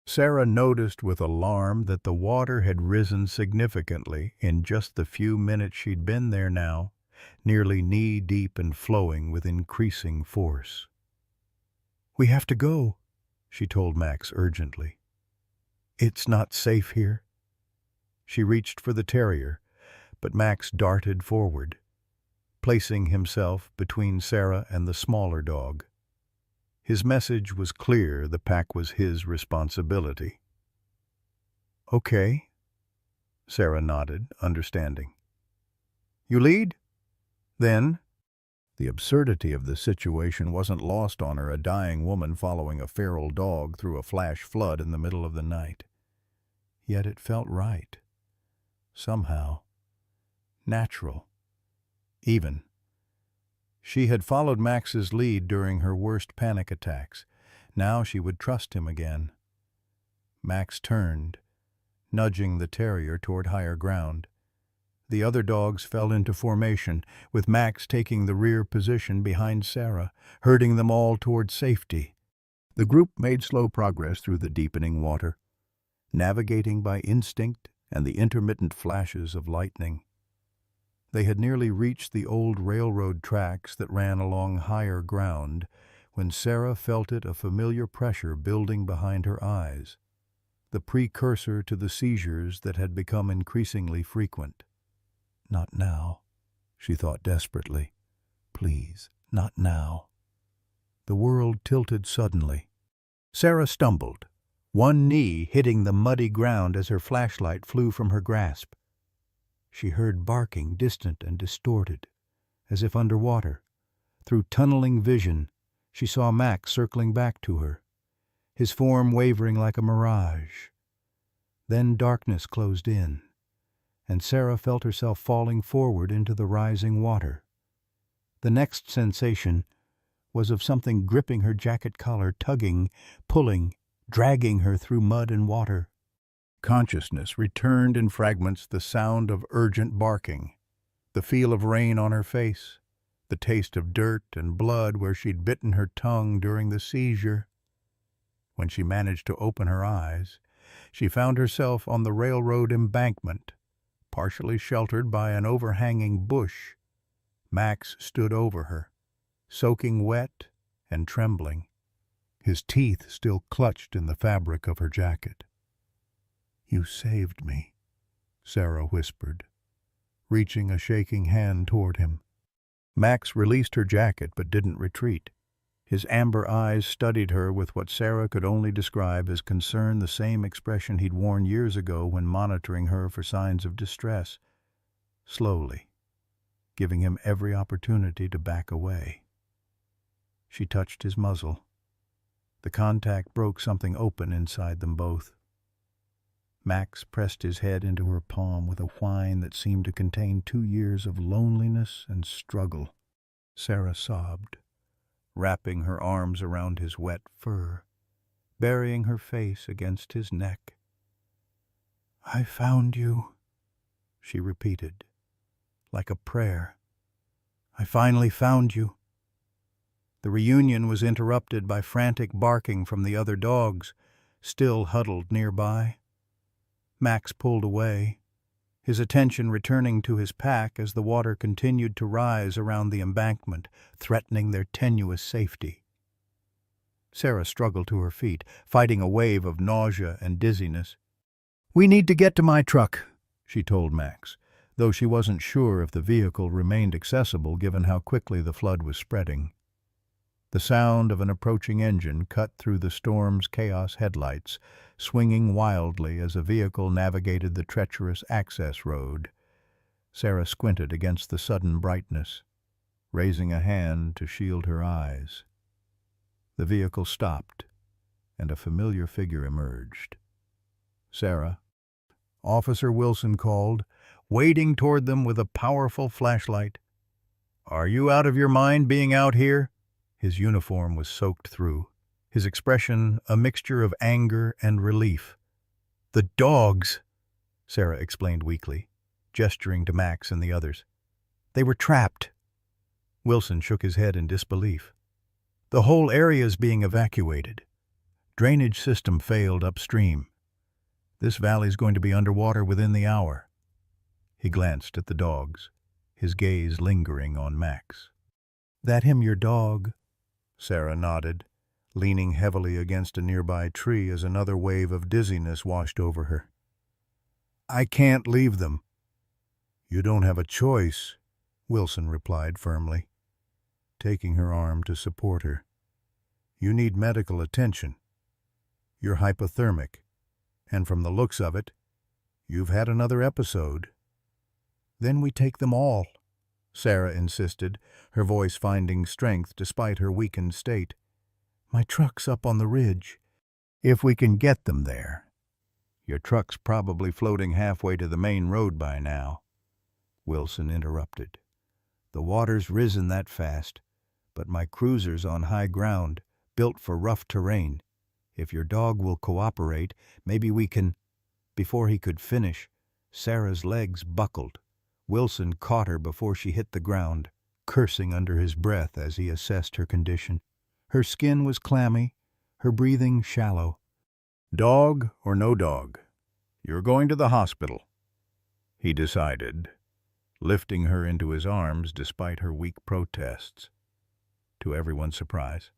Sarah noticed with alarm that the water had risen significantly in just the few minutes she'd been there now, nearly knee-deep and flowing with increasing force. "We have to go," she told Max urgently. "It's not safe here." She reached for the terrier, but Max darted forward, placing himself between Sarah and the smaller dog. His message was clear: the pack was his responsibility. "Okay," Sarah nodded, understanding. "You lead? Then—" The absurdity of the situation wasn't lost on her, a dying woman following a feral dog through a flash flood in the middle of the night. Yet it felt right. Somehow. Natural. Even. She had followed Max's lead during her worst panic attacks. Now she would trust him again. Max turned, nudging the terrier toward higher ground. The other dogs fell into formation, with Max taking the rear position behind Sarah, herding them all toward safety. The group made slow progress through the deepening water, navigating by instinct and the intermittent flashes of lightning. They had nearly reached the old railroad tracks that ran along higher ground when Sarah felt a familiar pressure building behind her eyes, the precursor to the seizures that had become increasingly frequent. "Not now," she thought desperately. "Please, not now." The world tilted suddenly. Sarah stumbled, one knee hitting the muddy ground as her flashlight flew from her grasp. She heard barking, distant and distorted, as if underwater. Through tunneling vision, she saw Max circling back to her, his form wavering like a mirage. Then darkness closed in, and Sarah felt herself falling forward into the rising water. The next sensation was of something gripping her jacket collar, tugging, pulling, dragging her through mud and water. Consciousness returned in fragments, the sound of urgent barking, the feel of rain on her face, the taste of dirt and blood where she'd bitten her tongue during the seizure. When she managed to open her eyes, she found herself on the railroad embankment, partially sheltered by an overhanging bush. Max stood over her, soaking wet and trembling, his teeth still clutched in the fabric of her jacket. "You saved me," Sarah whispered, reaching a shaking hand toward him. Max released her jacket but didn't retreat. His amber eyes studied her with what Sarah could only describe as concern, the same expression he'd worn years ago when monitoring her for signs of distress. Slowly, giving him every opportunity to back away. She touched his muzzle. The contact broke something open inside them both. Max pressed his head into her palm with a whine that seemed to contain 2 years of loneliness and struggle. Sarah sobbed, wrapping her arms around his wet fur, burying her face against his neck. "I found you," she repeated, like a prayer. "I finally found you." The reunion was interrupted by frantic barking from the other dogs, still huddled nearby. Max pulled away, his attention returning to his pack as the water continued to rise around the embankment, threatening their tenuous safety. Sarah struggled to her feet, fighting a wave of nausea and dizziness. "We need to get to my truck," she told Max, though she wasn't sure if the vehicle remained accessible given how quickly the flood was spreading. The sound of an approaching engine cut through the storm's chaos headlights, swinging wildly as a vehicle navigated the treacherous access road. Sarah squinted against the sudden brightness, raising a hand to shield her eyes. The vehicle stopped, and a familiar figure emerged. "Sarah," Officer Wilson called, wading toward them with a powerful flashlight. "Are you out of your mind being out here?" His uniform was soaked through, his expression a mixture of anger and relief. "The dogs," Sarah explained weakly, gesturing to Max and the others. "They were trapped." Wilson shook his head in disbelief. "The whole area is being evacuated. Drainage system failed upstream. This valley's going to be underwater within the hour." He glanced at the dogs, his gaze lingering on Max. "That him your dog?" Sarah nodded, leaning heavily against a nearby tree as another wave of dizziness washed over her. "I can't leave them." "You don't have a choice," Wilson replied firmly, taking her arm to support her. "You need medical attention. You're hypothermic, and from the looks of it, you've had another episode." "Then we take them all," Sarah insisted, her voice finding strength despite her weakened state. "My truck's up on the ridge. If we can get them there." "Your truck's probably floating halfway to the main road by now," Wilson interrupted. "The water's risen that fast, but my cruiser's on high ground, built for rough terrain. If your dog will cooperate, maybe we can—" Before he could finish, Sarah's legs buckled. Wilson caught her before she hit the ground, cursing under his breath as he assessed her condition. Her skin was clammy, her breathing shallow. "Dog or no dog, you're going to the hospital," he decided, lifting her into his arms despite her weak protests, to everyone's surprise.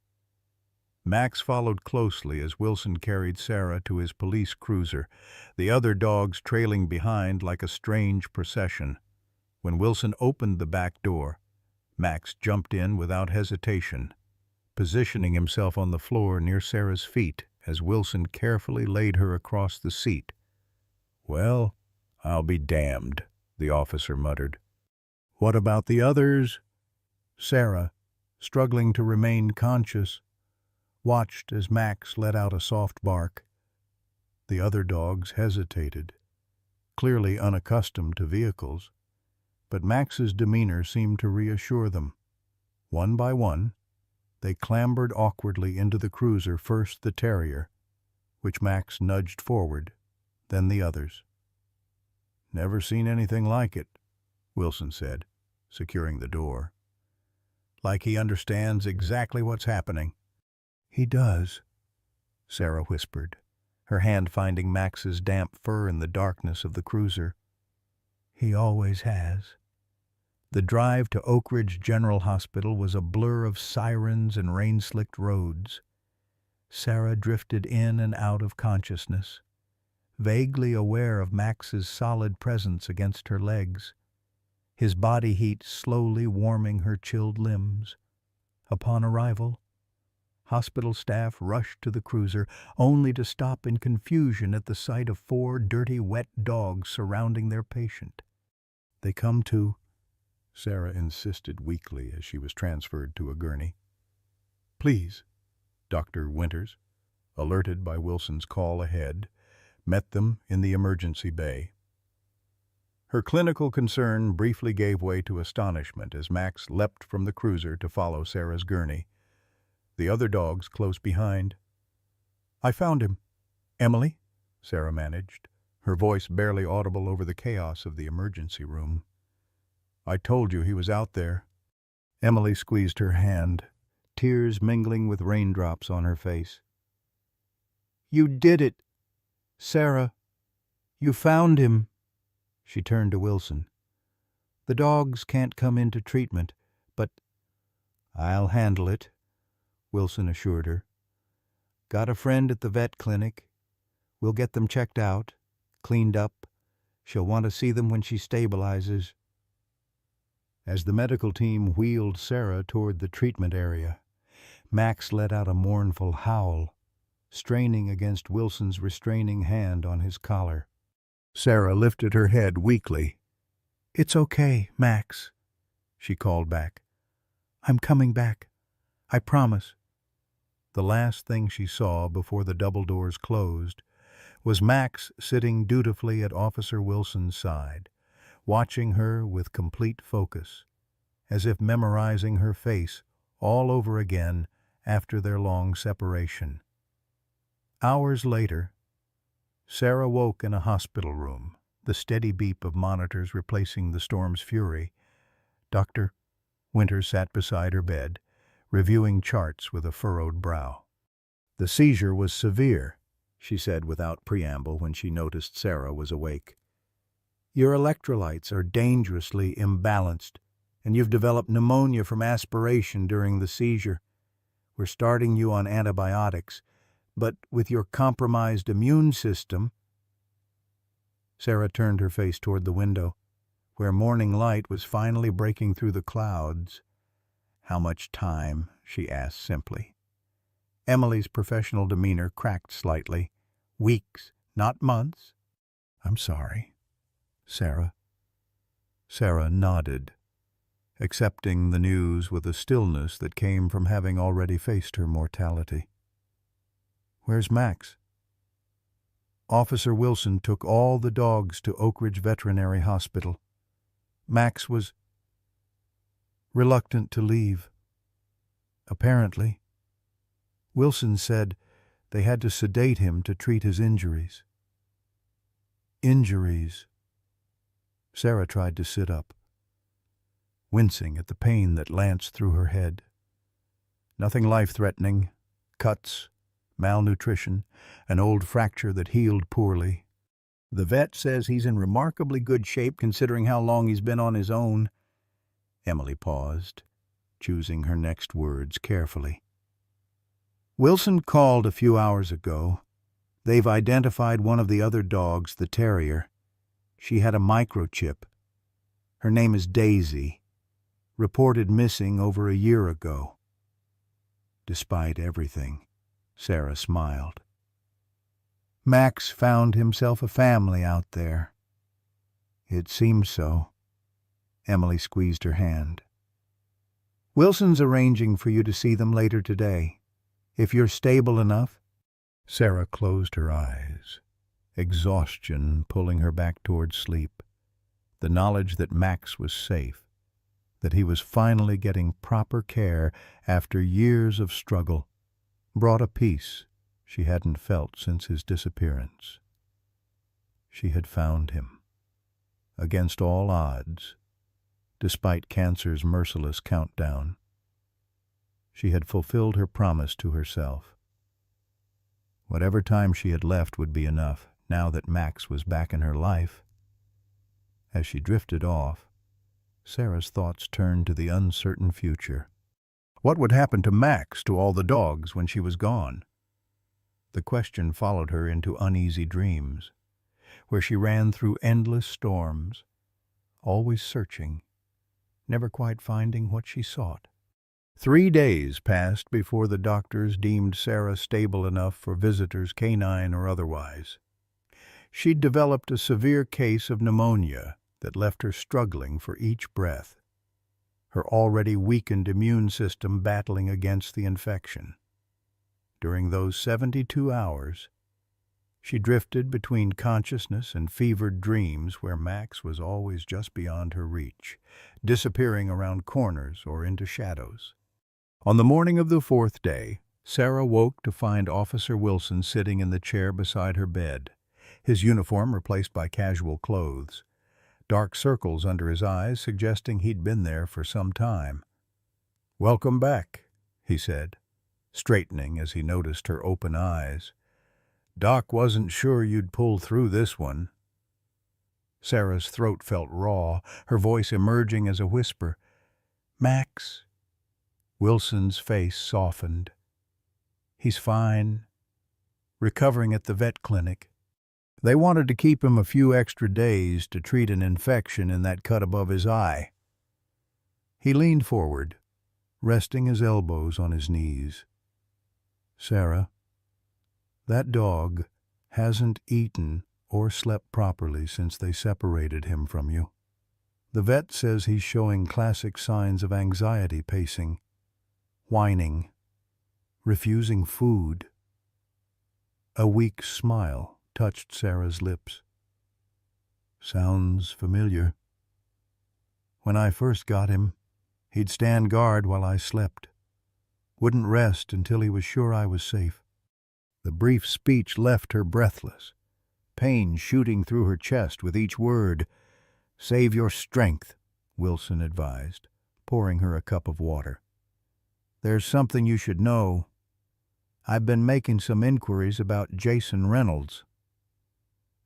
Max followed closely as Wilson carried Sarah to his police cruiser, the other dogs trailing behind like a strange procession. When Wilson opened the back door, Max jumped in without hesitation, positioning himself on the floor near Sarah's feet as Wilson carefully laid her across the seat. "Well, I'll be damned," the officer muttered. "What about the others?" Sarah, struggling to remain conscious, watched as Max let out a soft bark. The other dogs hesitated, clearly unaccustomed to vehicles, but Max's demeanor seemed to reassure them. One by one, they clambered awkwardly into the cruiser, first the terrier, which Max nudged forward, then the others. "Never seen anything like it," Wilson said, securing the door. "Like he understands exactly what's happening." "He does," Sarah whispered, her hand finding Max's damp fur in the darkness of the cruiser. "He always has." The drive to Oak Ridge General Hospital was a blur of sirens and rain-slicked roads. Sarah drifted in and out of consciousness, vaguely aware of Max's solid presence against her legs, his body heat slowly warming her chilled limbs. Upon arrival, hospital staff rushed to the cruiser, only to stop in confusion at the sight of 4 dirty, wet dogs surrounding their patient. "They come to," Sarah insisted weakly as she was transferred to a gurney. "Please." Dr. Winters, alerted by Wilson's call ahead, met them in the emergency bay. Her clinical concern briefly gave way to astonishment as Max leapt from the cruiser to follow Sarah's gurney, the other dogs close behind. "I found him. Emily," Sarah managed, her voice barely audible over the chaos of the emergency room. "I told you he was out there." Emily squeezed her hand, tears mingling with raindrops on her face. "You did it! Sarah, you found him!" She turned to Wilson. "The dogs can't come into treatment, but—" "I'll handle it," Wilson assured her. "Got a friend at the vet clinic. We'll get them checked out, cleaned up. She'll want to see them when she stabilizes." As the medical team wheeled Sarah toward the treatment area, Max let out a mournful howl, straining against Wilson's restraining hand on his collar. Sarah lifted her head weakly. "It's okay, Max," she called back. "I'm coming back. I promise." The last thing she saw before the double doors closed was Max sitting dutifully at Officer Wilson's side, watching her with complete focus, as if memorizing her face all over again after their long separation. Hours later, Sarah woke in a hospital room, the steady beep of monitors replacing the storm's fury. Dr. Winters sat beside her bed, reviewing charts with a furrowed brow. "The seizure was severe," she said without preamble when she noticed Sarah was awake. "Your electrolytes are dangerously imbalanced, and you've developed pneumonia from aspiration during the seizure. We're starting you on antibiotics, but with your compromised immune system—" Sarah turned her face toward the window, where morning light was finally breaking through the clouds. "How much time?" she asked simply. Emily's professional demeanor cracked slightly. "Weeks, not months." "I'm sorry, Sarah." Sarah nodded, accepting the news with a stillness that came from having already faced her mortality. "Where's Max?" "Officer Wilson took all the dogs to Oak Ridge Veterinary Hospital. Max was reluctant to leave. Apparently. Wilson said they had to sedate him to treat his injuries." "Injuries." Sarah tried to sit up, wincing at the pain that lanced through her head. Nothing life-threatening. Cuts, malnutrition, an old fracture that healed poorly. "The vet says he's in remarkably good shape considering how long he's been on his own." Emily paused, choosing her next words carefully. "Wilson called a few hours ago. They've identified one of the other dogs, the terrier. She had a microchip. Her name is Daisy. Reported missing over a year ago." Despite everything, Sarah smiled. "Max found himself a family out there." "It seems so." Emily squeezed her hand. "Wilson's arranging for you to see them later today. If you're stable enough." Sarah closed her eyes, exhaustion pulling her back toward sleep. The knowledge that Max was safe, that he was finally getting proper care after years of struggle, brought a peace she hadn't felt since his disappearance. She had found him, against all odds, despite cancer's merciless countdown. She had fulfilled her promise to herself. Whatever time she had left would be enough, now that Max was back in her life. As she drifted off, Sarah's thoughts turned to the uncertain future. What would happen to Max, to all the dogs, when she was gone? The question followed her into uneasy dreams, where she ran through endless storms, always searching, never quite finding what she sought. 3 days passed before the doctors deemed Sarah stable enough for visitors, canine or otherwise. She'd developed a severe case of pneumonia that left her struggling for each breath, her already weakened immune system battling against the infection. During those 72 hours, she drifted between consciousness and fevered dreams where Max was always just beyond her reach, disappearing around corners or into shadows. On the morning of the 4th day, Sarah woke to find Officer Wilson sitting in the chair beside her bed, his uniform replaced by casual clothes, dark circles under his eyes suggesting he'd been there for some time. "Welcome back," he said, straightening as he noticed her open eyes. "Doc wasn't sure you'd pull through this one." Sarah's throat felt raw, her voice emerging as a whisper. "Max." Wilson's face softened. "He's fine. Recovering at the vet clinic. They wanted to keep him a few extra days to treat an infection in that cut above his eye." He leaned forward, resting his elbows on his knees. "Sarah, that dog hasn't eaten or slept properly since they separated him from you. The vet says he's showing classic signs of anxiety pacing, whining, refusing food." A weak smile touched Sarah's lips. "Sounds familiar. When I first got him, he'd stand guard while I slept. Wouldn't rest until he was sure I was safe." The brief speech left her breathless, pain shooting through her chest with each word. "Save your strength," Wilson advised, pouring her a cup of water. "There's something you should know. I've been making some inquiries about Jason Reynolds."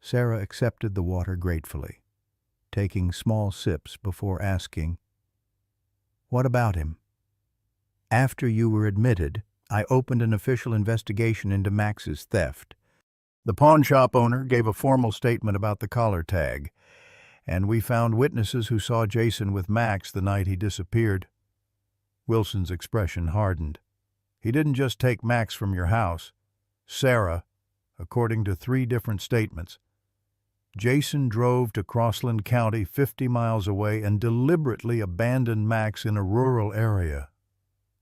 Sarah accepted the water gratefully, taking small sips before asking, "What about him?" "After you were admitted, I opened an official investigation into Max's theft. The pawn shop owner gave a formal statement about the collar tag, and we found witnesses who saw Jason with Max the night he disappeared." Wilson's expression hardened. "He didn't just take Max from your house. Sarah, according to 3 different statements, Jason drove to Crossland County 50 miles away and deliberately abandoned Max in a rural area.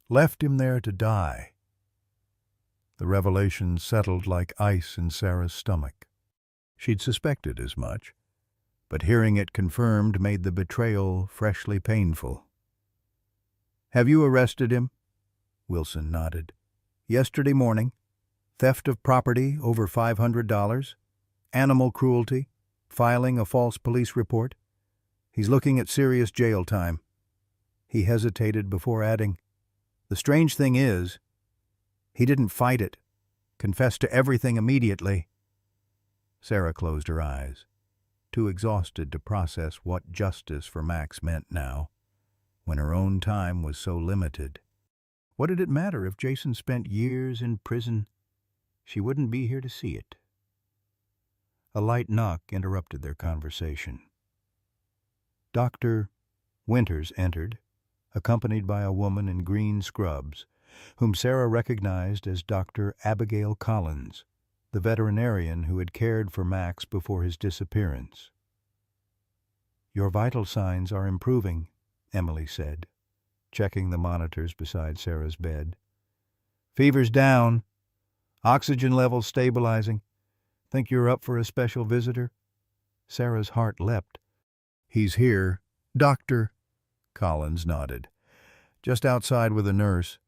Left him there to die." The revelation settled like ice in Sarah's stomach. She'd suspected as much, but hearing it confirmed made the betrayal freshly painful. "Have you arrested him?" Wilson nodded. "Yesterday morning. Theft of property over $500, animal cruelty, filing a false police report. He's looking at serious jail time." He hesitated before adding, "The strange thing is, he didn't fight it, confessed to everything immediately." Sarah closed her eyes, too exhausted to process what justice for Max meant now, when her own time was so limited. What did it matter if Jason spent years in prison? She wouldn't be here to see it. A light knock interrupted their conversation. Dr. Winters entered, accompanied by a woman in green scrubs, whom Sarah recognized as Dr. Abigail Collins, the veterinarian who had cared for Max before his disappearance. "Your vital signs are improving," Emily said, checking the monitors beside Sarah's bed. "Fever's down. Oxygen levels stabilizing. Think you're up for a special visitor?" Sarah's heart leapt. "He's here." "Doctor," Collins nodded. "Just outside with a nurse.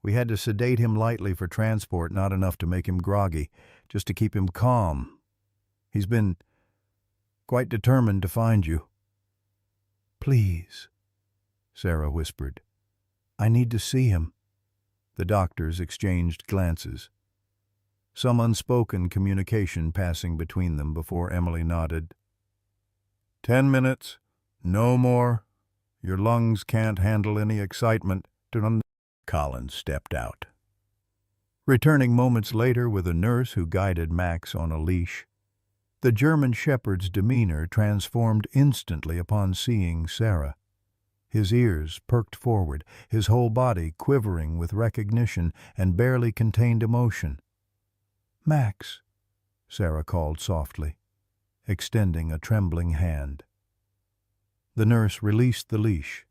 We had to sedate him lightly for transport, not enough to make him groggy, just to keep him calm. He's been quite determined to find you." "Please," Sarah whispered. "I need to see him." The doctors exchanged glances, some unspoken communication passing between them before Emily nodded. 10 minutes, no more. Your lungs can't handle any excitement." Collins stepped out, returning moments later with a nurse who guided Max on a leash. The German shepherd's demeanor transformed instantly upon seeing Sarah. His ears perked forward, his whole body quivering with recognition and barely contained emotion. "Max," Sarah called softly, extending a trembling hand. The nurse released the leash,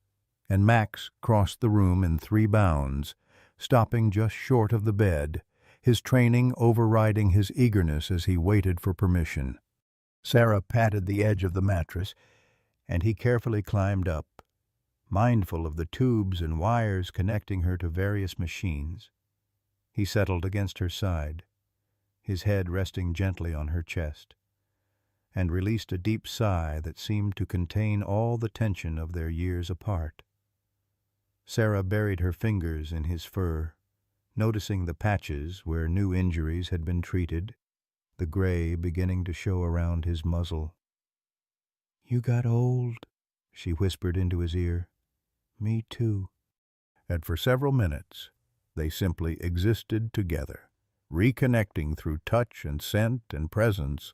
and Max crossed the room in 3 bounds, stopping just short of the bed, his training overriding his eagerness as he waited for permission. Sarah patted the edge of the mattress, and he carefully climbed up, mindful of the tubes and wires connecting her to various machines. He settled against her side, his head resting gently on her chest, and released a deep sigh that seemed to contain all the tension of their years apart. Sarah buried her fingers in his fur, noticing the patches where new injuries had been treated, the gray beginning to show around his muzzle. "You got old," she whispered into his ear. "Me too." And for several minutes they simply existed together, reconnecting through touch and scent and presence.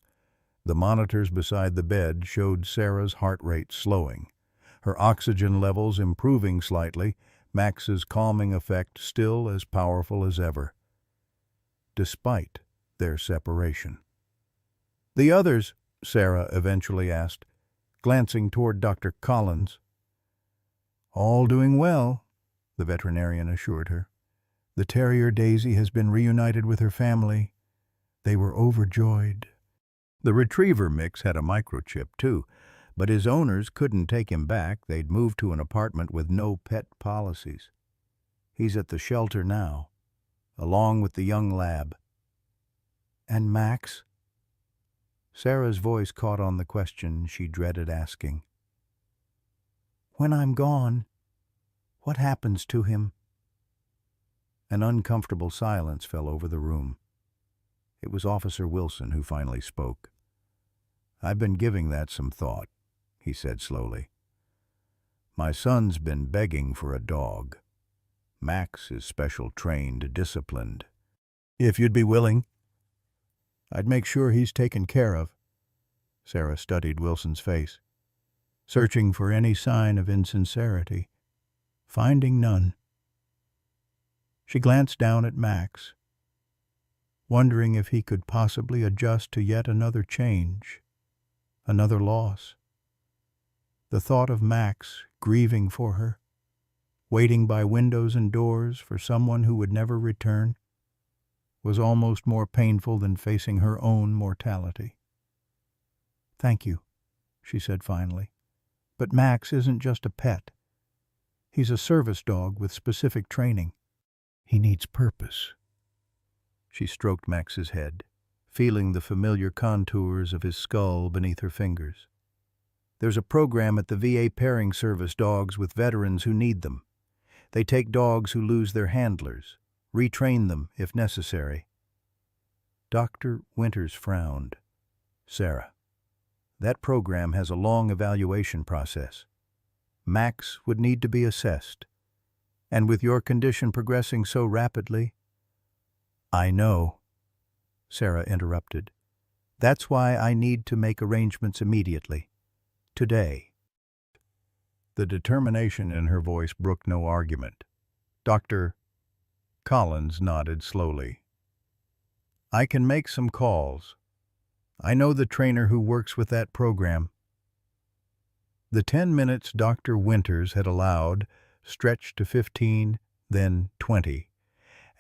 The monitors beside the bed showed Sarah's heart rate slowing, her oxygen levels improving slightly, Max's calming effect still as powerful as ever, despite their separation. "The others?" Sarah eventually asked, glancing toward Dr. Collins. "All doing well," the veterinarian assured her. "The terrier Daisy has been reunited with her family. They were overjoyed." The retriever mix had a microchip, too, but his owners couldn't take him back. They'd moved to an apartment with no pet policies. He's at the shelter now, along with the young lab. "And Max?" Sarah's voice caught on the question she dreaded asking. "When I'm gone, what happens to him?" An uncomfortable silence fell over the room. It was Officer Wilson who finally spoke. "I've been giving that some thought," he said slowly. "My son's been begging for a dog. Max is special trained, disciplined. If you'd be willing, I'd make sure he's taken care of." Sarah studied Wilson's face, searching for any sign of insincerity, finding none. She glanced down at Max, wondering if he could possibly adjust to yet another change, another loss. The thought of Max grieving for her, waiting by windows and doors for someone who would never return, was almost more painful than facing her own mortality. "Thank you," she said finally. "But Max isn't just a pet. He's a service dog with specific training. He needs purpose." She stroked Max's head, feeling the familiar contours of his skull beneath her fingers. "There's a program at the VA pairing service dogs with veterans who need them. They take dogs who lose their handlers, retrain them if necessary." Dr. Winters frowned. "Sarah, that program has a long evaluation process. Max would need to be assessed. And with your condition progressing so rapidly—" "I know," Sarah interrupted. "That's why I need to make arrangements immediately. Today." The determination in her voice brooked no argument. Dr. Collins nodded slowly. "I can make some calls. I know the trainer who works with that program." The 10 minutes Dr. Winters had allowed stretched to 15, then 20,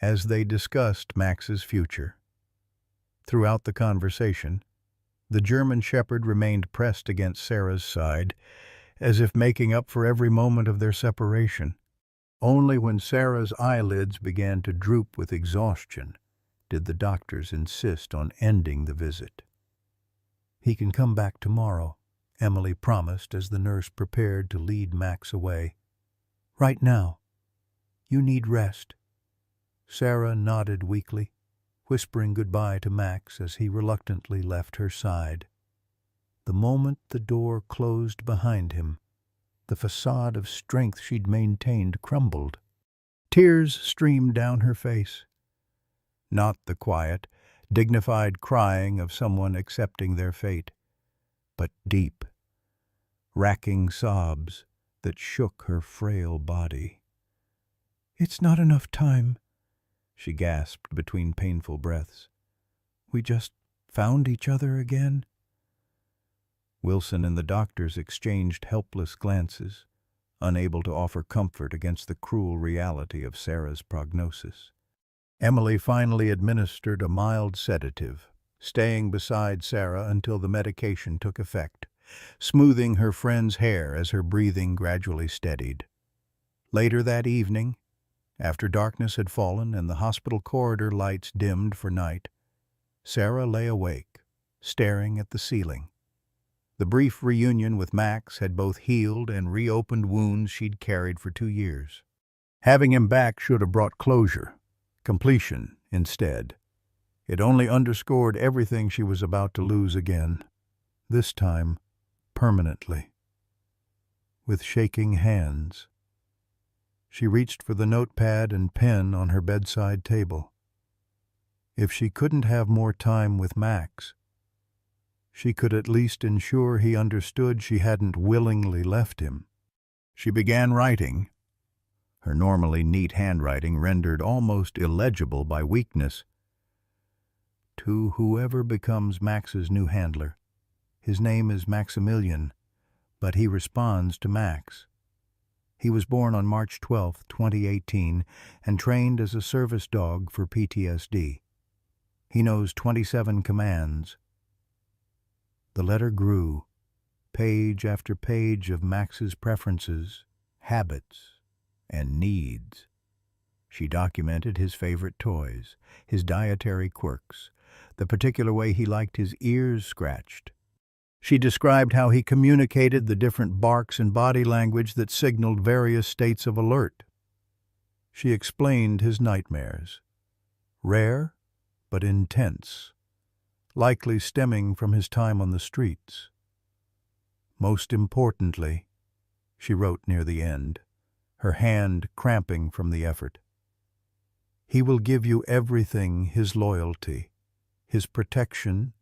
as they discussed Max's future. Throughout the conversation, the German Shepherd remained pressed against Sarah's side, as if making up for every moment of their separation. Only when Sarah's eyelids began to droop with exhaustion did the doctors insist on ending the visit. "He can come back tomorrow," Emily promised as the nurse prepared to lead Max away. "Right now. You need rest." Sarah nodded weakly, whispering goodbye to Max as he reluctantly left her side. The moment the door closed behind him, the facade of strength she'd maintained crumbled. Tears streamed down her face. Not the quiet, dignified crying of someone accepting their fate, but deep, racking sobs that shook her frail body. "It's not enough time," she gasped between painful breaths. "We just found each other again." Wilson and the doctors exchanged helpless glances, unable to offer comfort against the cruel reality of Sarah's prognosis. Emily finally administered a mild sedative, staying beside Sarah until the medication took effect, smoothing her friend's hair as her breathing gradually steadied. Later that evening, after darkness had fallen and the hospital corridor lights dimmed for night, Sarah lay awake, staring at the ceiling. The brief reunion with Max had both healed and reopened wounds she'd carried for 2 years. Having him back should have brought closure, completion instead. It only underscored everything she was about to lose again, this time permanently. With shaking hands, she reached for the notepad and pen on her bedside table. If she couldn't have more time with Max, she could at least ensure he understood she hadn't willingly left him. She began writing, her normally neat handwriting rendered almost illegible by weakness. To whoever becomes Max's new handler. His name is Maximilian, but he responds to Max. He was born on March 12, 2018, and trained as a service dog for PTSD. He knows 27 commands. The letter grew, page after page of Max's preferences, habits, and needs. She documented his favorite toys, his dietary quirks, the particular way he liked his ears scratched. She described how he communicated the different barks and body language that signaled various states of alert. She explained his nightmares, rare but intense, likely stemming from his time on the streets. Most importantly, she wrote near the end, her hand cramping from the effort, he will give you everything, his loyalty, his protection,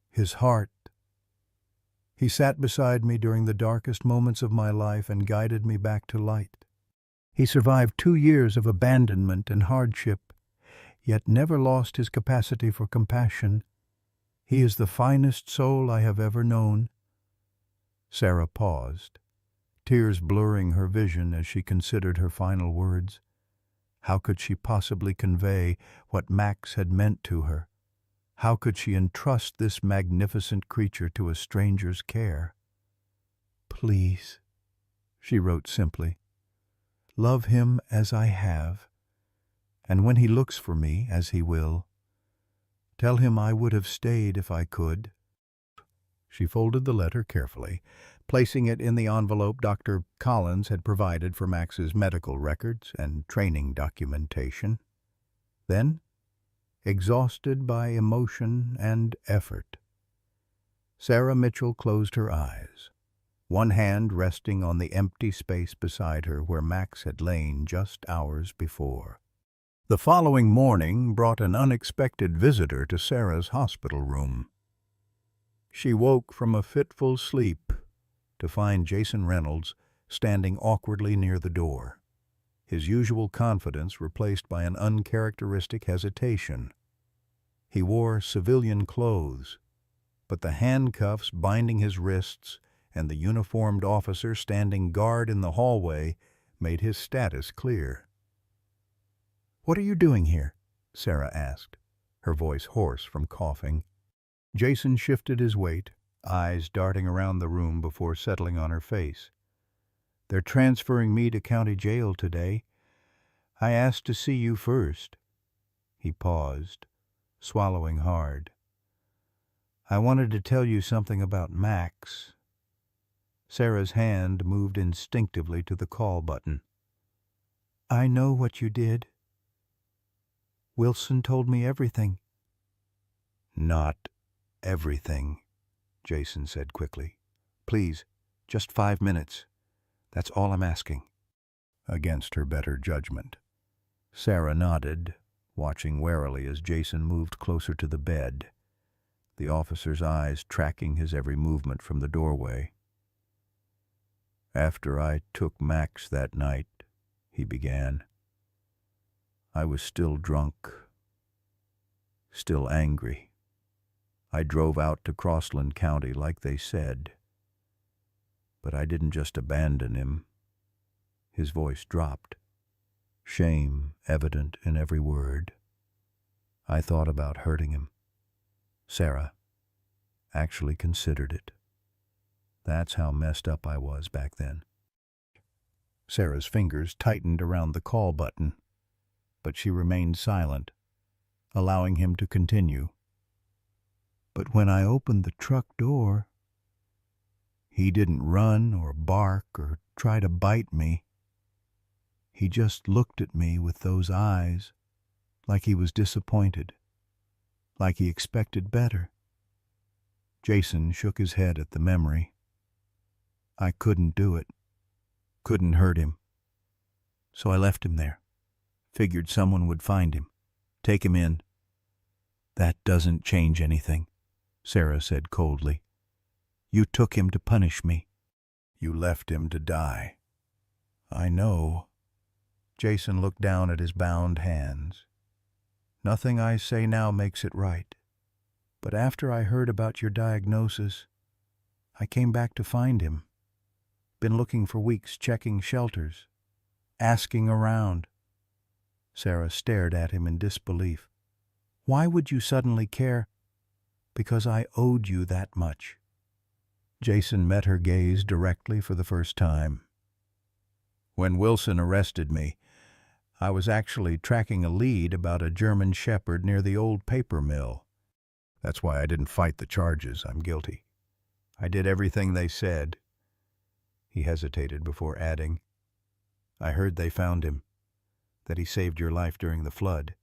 his heart. He sat beside me during the darkest moments of my life and guided me back to light. He survived 2 years of abandonment and hardship, yet never lost his capacity for compassion. He is the finest soul I have ever known. Sarah paused, tears blurring her vision as she considered her final words. How could she possibly convey what Max had meant to her? How could she entrust this magnificent creature to a stranger's care? Please, she wrote simply, love him as I have, and when he looks for me, as he will, tell him I would have stayed if I could. She folded the letter carefully, placing it in the envelope Dr. Collins had provided for Max's medical records and training documentation. Then, exhausted by emotion and effort, Sarah Mitchell closed her eyes, one hand resting on the empty space beside her where Max had lain just hours before. The following morning brought an unexpected visitor to Sarah's hospital room. She woke from a fitful sleep to find Jason Reynolds standing awkwardly near the door, his usual confidence replaced by an uncharacteristic hesitation. He wore civilian clothes, but the handcuffs binding his wrists and the uniformed officer standing guard in the hallway made his status clear. "What are you doing here?" Sarah asked, her voice hoarse from coughing. Jason shifted his weight, eyes darting around the room before settling on her face. "They're transferring me to county jail today. I asked to see you first." He paused, swallowing hard. "I wanted to tell you something about Max." Sarah's hand moved instinctively to the call button. "I know what you did. Wilson told me everything." "Not everything," Jason said quickly. "Please, just 5 minutes. That's all I'm asking." Against her better judgment, Sarah nodded, watching warily as Jason moved closer to the bed, the officer's eyes tracking his every movement from the doorway. "After I took Max that night," he began, "I was still drunk, still angry. I drove out to Crossland County like they said. But I didn't just abandon him." His voice dropped, shame evident in every word. "I thought about hurting him. Sarah, actually considered it. That's how messed up I was back then." Sarah's fingers tightened around the call button, but she remained silent, allowing him to continue. "But when I opened the truck door, he didn't run or bark or try to bite me. He just looked at me with those eyes, like he was disappointed, like he expected better." Jason shook his head at the memory. I couldn't do it. Couldn't hurt him. So I left him there. Figured someone would find him. Take him in. That doesn't change anything, Sarah said coldly. You took him to punish me. You left him to die. I know. Jason looked down at his bound hands. Nothing I say now makes it right. But after I heard about your diagnosis, I came back to find him. Been looking for weeks, checking shelters, asking around. Sarah stared at him in disbelief. Why would you suddenly care? Because I owed you that much. Jason met her gaze directly for the first time. When Wilson arrested me, I was actually tracking a lead about a German shepherd near the old paper mill. That's why I didn't fight the charges. I'm guilty. I did everything they said. He hesitated before adding, I heard they found him, that he saved your life during the flood.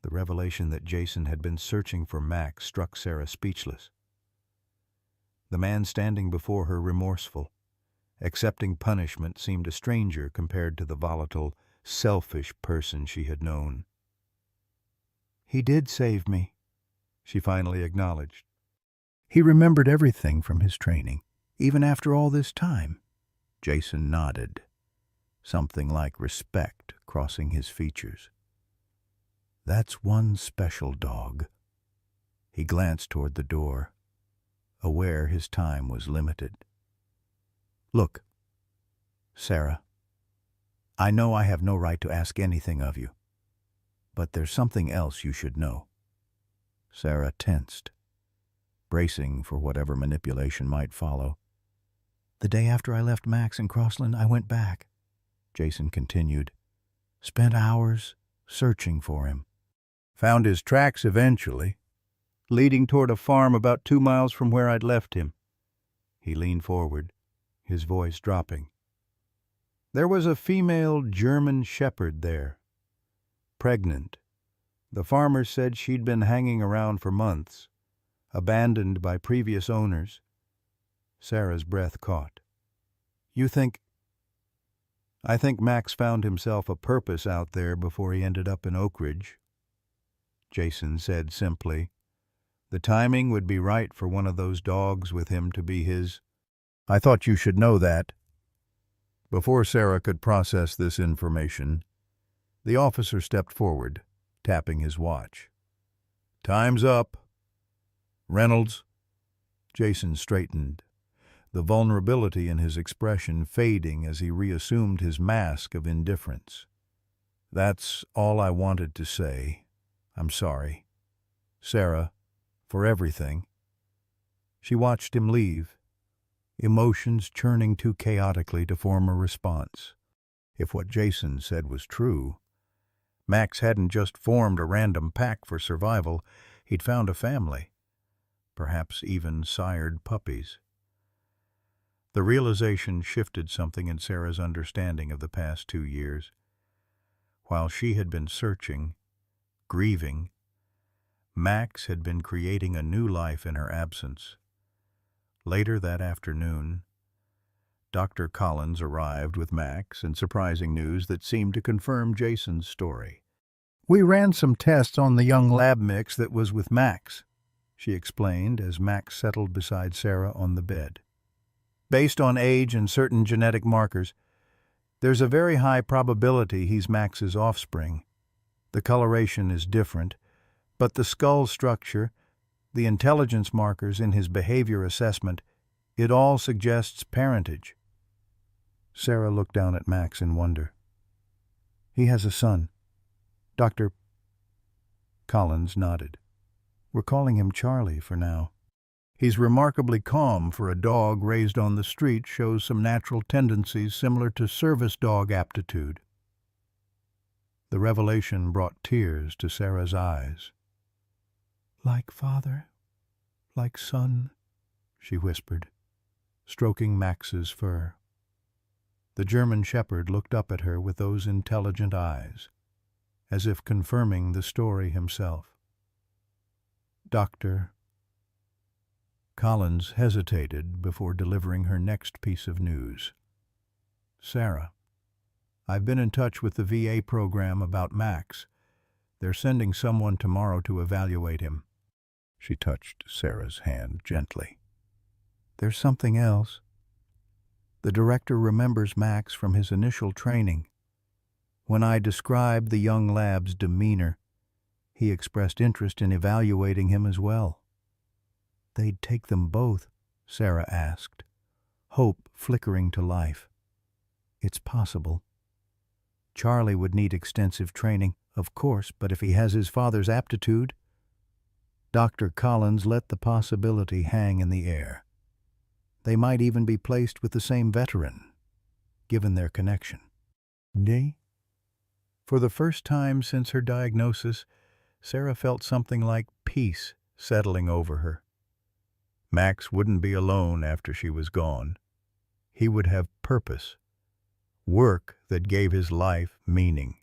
The revelation that Jason had been searching for Max struck Sarah speechless. The man standing before her remorseful, accepting punishment, seemed a stranger compared to the volatile, selfish person she had known. He did save me, she finally acknowledged. He remembered everything from his training, even after all this time. Jason nodded, something like respect crossing his features. That's one special dog. He glanced toward the door, aware his time was limited. Look, Sarah, I know I have no right to ask anything of you, but there's something else you should know. Sarah tensed, bracing for whatever manipulation might follow. The day after I left Max in Crossland, I went back, Jason continued. Spent hours searching for him. Found his tracks eventually, leading toward a farm about 2 miles from where I'd left him. He leaned forward, his voice dropping. There was a female German shepherd there, pregnant. The farmer said she'd been hanging around for months, abandoned by previous owners. Sarah's breath caught. You think... I think Max found himself a purpose out there before he ended up in Oak Ridge. Jason said simply, the timing would be right for one of those dogs with him to be his. I thought you should know that. Before Sarah could process this information, the officer stepped forward, tapping his watch. Time's up. Reynolds. Jason straightened, the vulnerability in his expression fading as he reassumed his mask of indifference. That's all I wanted to say. I'm sorry, Sarah, for everything. She watched him leave, emotions churning too chaotically to form a response. If what Jason said was true, Max hadn't just formed a random pack for survival, he'd found a family, perhaps even sired puppies. The realization shifted something in Sarah's understanding of the past 2 years. While she had been searching, grieving, Max had been creating a new life in her absence. Later that afternoon, Dr. Collins arrived with Max and surprising news that seemed to confirm Jason's story. We ran some tests on the young lab mix that was with Max, she explained as Max settled beside Sarah on the bed. Based on age and certain genetic markers, there's a very high probability he's Max's offspring. The coloration is different, but the skull structure, the intelligence markers in his behavior assessment, it all suggests parentage. Sarah looked down at Max in wonder. He has a son. Dr. Collins nodded. We're calling him Charlie for now. He's remarkably calm for a dog raised on the street, shows some natural tendencies similar to service dog aptitude. The revelation brought tears to Sarah's eyes. Like father, like son, she whispered, stroking Max's fur. The German shepherd looked up at her with those intelligent eyes, as if confirming the story himself. Doctor, Collins hesitated before delivering her next piece of news. "Sarah, I've been in touch with the VA program about Max. They're sending someone tomorrow to evaluate him." She touched Sarah's hand gently. "There's something else. The director remembers Max from his initial training. When I described the young lab's demeanor, he expressed interest in evaluating him as well." "They'd take them both?" Sarah asked, hope flickering to life. "It's possible. Charlie would need extensive training, of course, but if he has his father's aptitude..." Dr. Collins let the possibility hang in the air. They might even be placed with the same veteran, given their connection. Nay? For the first time since her diagnosis, Sarah felt something like peace settling over her. Max wouldn't be alone after she was gone. He would have purpose, work that gave his life meaning,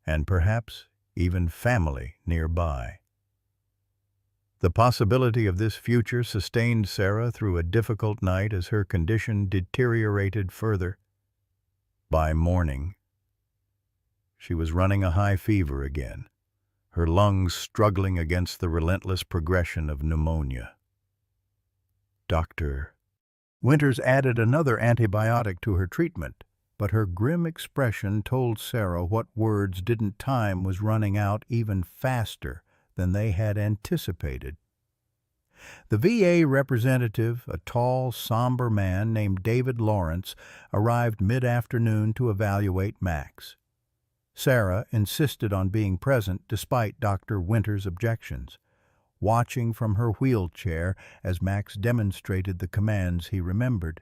and perhaps even family nearby. The possibility of this future sustained Sarah through a difficult night as her condition deteriorated further. By morning, she was running a high fever again, her lungs struggling against the relentless progression of pneumonia. Dr. Winters added another antibiotic to her treatment, but her grim expression told Sarah what words didn't. Time was running out even faster than they had anticipated. The VA representative, a tall, somber man named David Lawrence, arrived mid-afternoon to evaluate Max. Sarah insisted on being present despite Dr. Winters' objections, watching from her wheelchair as Max demonstrated the commands he remembered,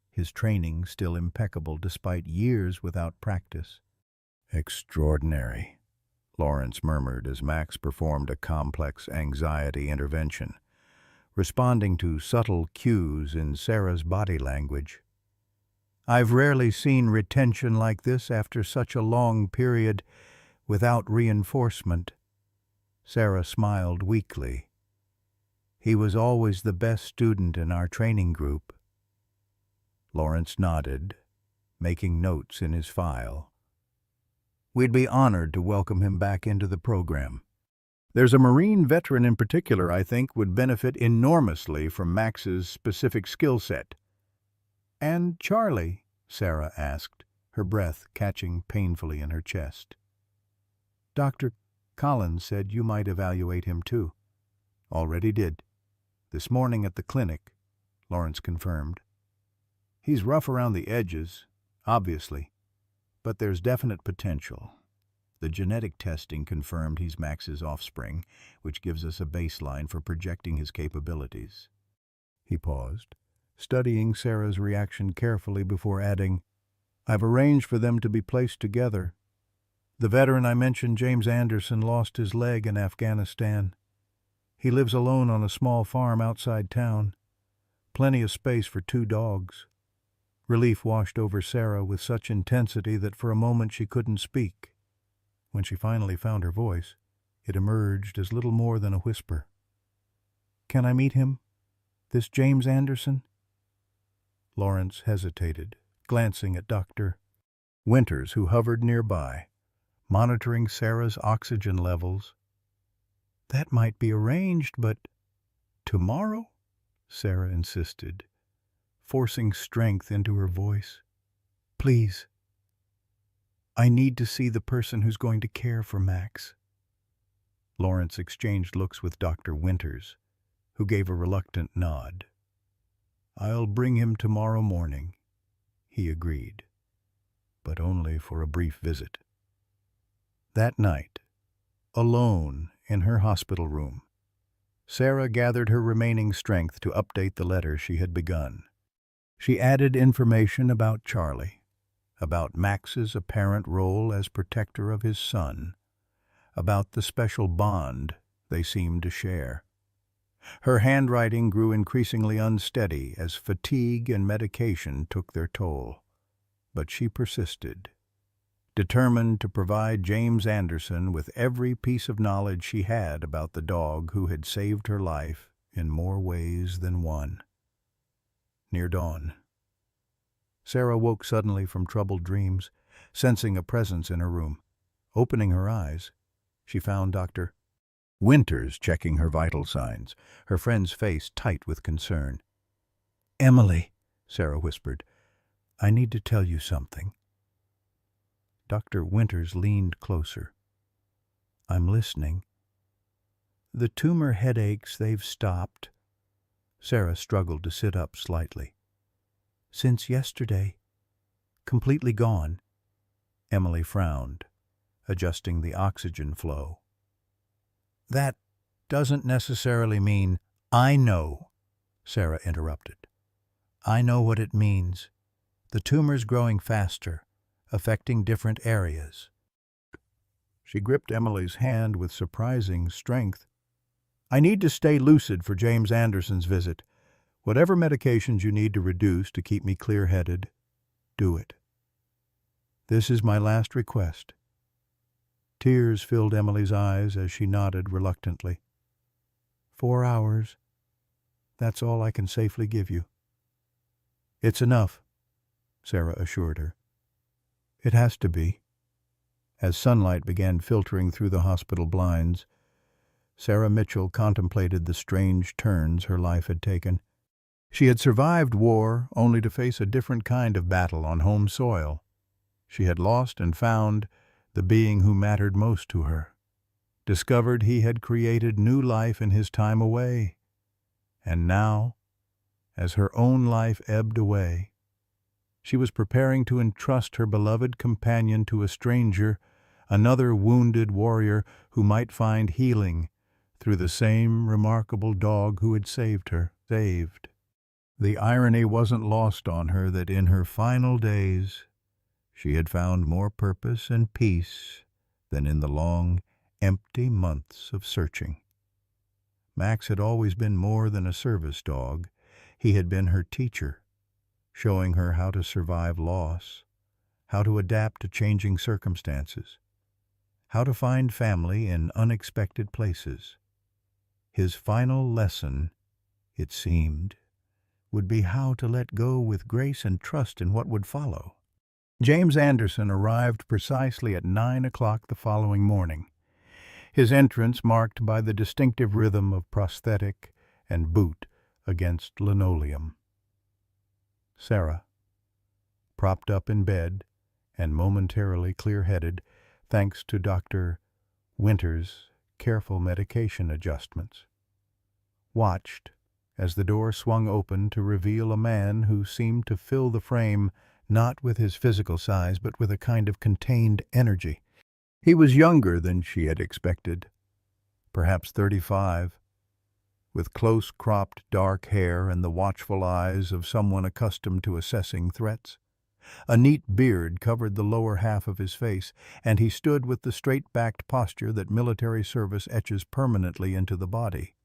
his training still impeccable despite years without practice. "Extraordinary," Lawrence murmured as Max performed a complex anxiety intervention, responding to subtle cues in Sarah's body language. "I've rarely seen retention like this after such a long period without reinforcement." Sarah smiled weakly. "He was always the best student in our training group." Lawrence nodded, making notes in his file. "We'd be honored to welcome him back into the program. There's a Marine veteran in particular I think would benefit enormously from Max's specific skill set." "And Charlie?" Sarah asked, her breath catching painfully in her chest. "Dr. Collins said you might evaluate him too." "Already did. This morning at the clinic," Lawrence confirmed. "He's rough around the edges, obviously, but there's definite potential. The genetic testing confirmed he's Max's offspring, which gives us a baseline for projecting his capabilities." He paused, studying Sarah's reaction carefully before adding, "I've arranged for them to be placed together. The veteran I mentioned, James Anderson, lost his leg in Afghanistan. He lives alone on a small farm outside town. Plenty of space for 2 dogs. Relief washed over Sarah with such intensity that for a moment she couldn't speak. When she finally found her voice, it emerged as little more than a whisper. "Can I meet him? This James Anderson?" Lawrence hesitated, glancing at Dr. Winters, who hovered nearby, monitoring Sarah's oxygen levels. "That might be arranged, but..." "Tomorrow?" Sarah insisted, forcing strength into her voice. "Please. I need to see the person who's going to care for Max." Lawrence exchanged looks with Dr. Winters, who gave a reluctant nod. "I'll bring him tomorrow morning," he agreed, but only for a brief visit. That night, alone in her hospital room, Sarah gathered her remaining strength to update the letter she had begun. She added information about Charlie, about Max's apparent role as protector of his son, about the special bond they seemed to share. Her handwriting grew increasingly unsteady as fatigue and medication took their toll, but she persisted, determined to provide James Anderson with every piece of knowledge she had about the dog who had saved her life in more ways than one. Near dawn, Sarah woke suddenly from troubled dreams, sensing a presence in her room. Opening her eyes, she found Dr. Winters checking her vital signs, her friend's face tight with concern. "Emily," Sarah whispered, "I need to tell you something." Dr. Winters leaned closer. "I'm listening." "The tumor headaches, they've stopped." Sarah struggled to sit up slightly. "Since yesterday. Completely gone." Emily frowned, adjusting the oxygen flow. "That doesn't necessarily mean—" "I know," Sarah interrupted. "I know what it means. The tumor's growing faster, affecting different areas." She gripped Emily's hand with surprising strength. "I need to stay lucid for James Anderson's visit. Whatever medications you need to reduce to keep me clear-headed, do it. This is my last request." Tears filled Emily's eyes as she nodded reluctantly. 4 hours. That's all I can safely give you." "It's enough," Sarah assured her. "It has to be." As sunlight began filtering through the hospital blinds, Sarah Mitchell contemplated the strange turns her life had taken. She had survived war only to face a different kind of battle on home soil. She had lost and found the being who mattered most to her, discovered he had created new life in his time away. And now, as her own life ebbed away, she was preparing to entrust her beloved companion to a stranger, another wounded warrior who might find healing through the same remarkable dog who had saved her. The irony wasn't lost on her that in her final days she had found more purpose and peace than in the long, empty months of searching. Max had always been more than a service dog. He had been her teacher, showing her how to survive loss, how to adapt to changing circumstances, how to find family in unexpected places. His final lesson, it seemed, would be how to let go with grace and trust in what would follow. James Anderson arrived precisely at 9 o'clock the following morning, his entrance marked by the distinctive rhythm of prosthetic and boot against linoleum. Sarah, propped up in bed and momentarily clear-headed thanks to Dr. Winters' careful medication adjustments, watched as the door swung open to reveal a man who seemed to fill the frame not with his physical size but with a kind of contained energy. He was younger than she had expected, perhaps 35, with close-cropped dark hair and the watchful eyes of someone accustomed to assessing threats. A neat beard covered the lower half of his face, and he stood with the straight-backed posture that military service etches permanently into the body.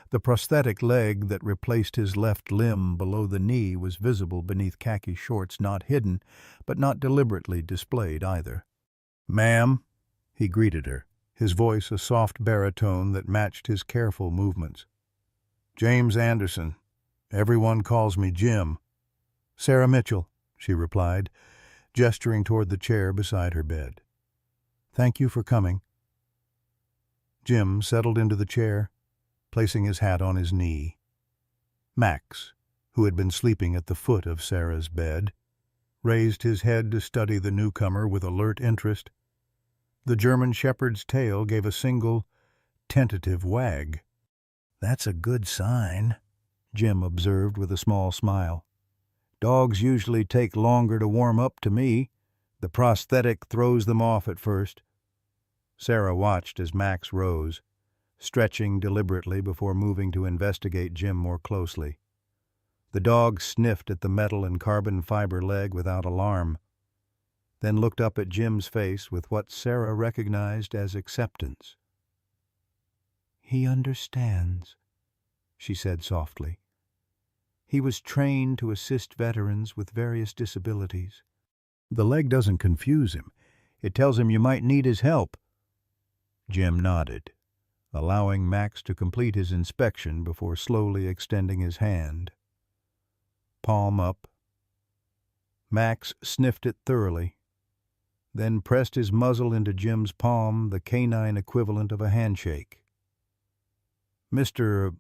The prosthetic leg that replaced his left limb below the knee was visible beneath khaki shorts, not hidden, but not deliberately displayed either. "Ma'am," he greeted her, his voice a soft baritone that matched his careful movements. "James Anderson. Everyone calls me Jim." "Sarah Mitchell," she replied, gesturing toward the chair beside her bed. "Thank you for coming." Jim settled into the chair, placing his hat on his knee. Max, who had been sleeping at the foot of Sarah's bed, raised his head to study the newcomer with alert interest. The German shepherd's tail gave a single, tentative wag. "That's a good sign," Jim observed with a small smile. "Dogs usually take longer to warm up to me. The prosthetic throws them off at first." Sarah watched as Max rose, stretching deliberately before moving to investigate Jim more closely. The dog sniffed at the metal and carbon fiber leg without alarm, then looked up at Jim's face with what Sarah recognized as acceptance. "He understands," she said softly. "He was trained to assist veterans with various disabilities." "The leg doesn't confuse him. It tells him you might need his help." Jim nodded, allowing Max to complete his inspection before slowly extending his hand. Palm up. Max sniffed it thoroughly, then pressed his muzzle into Jim's palm, the canine equivalent of a handshake. "Mr.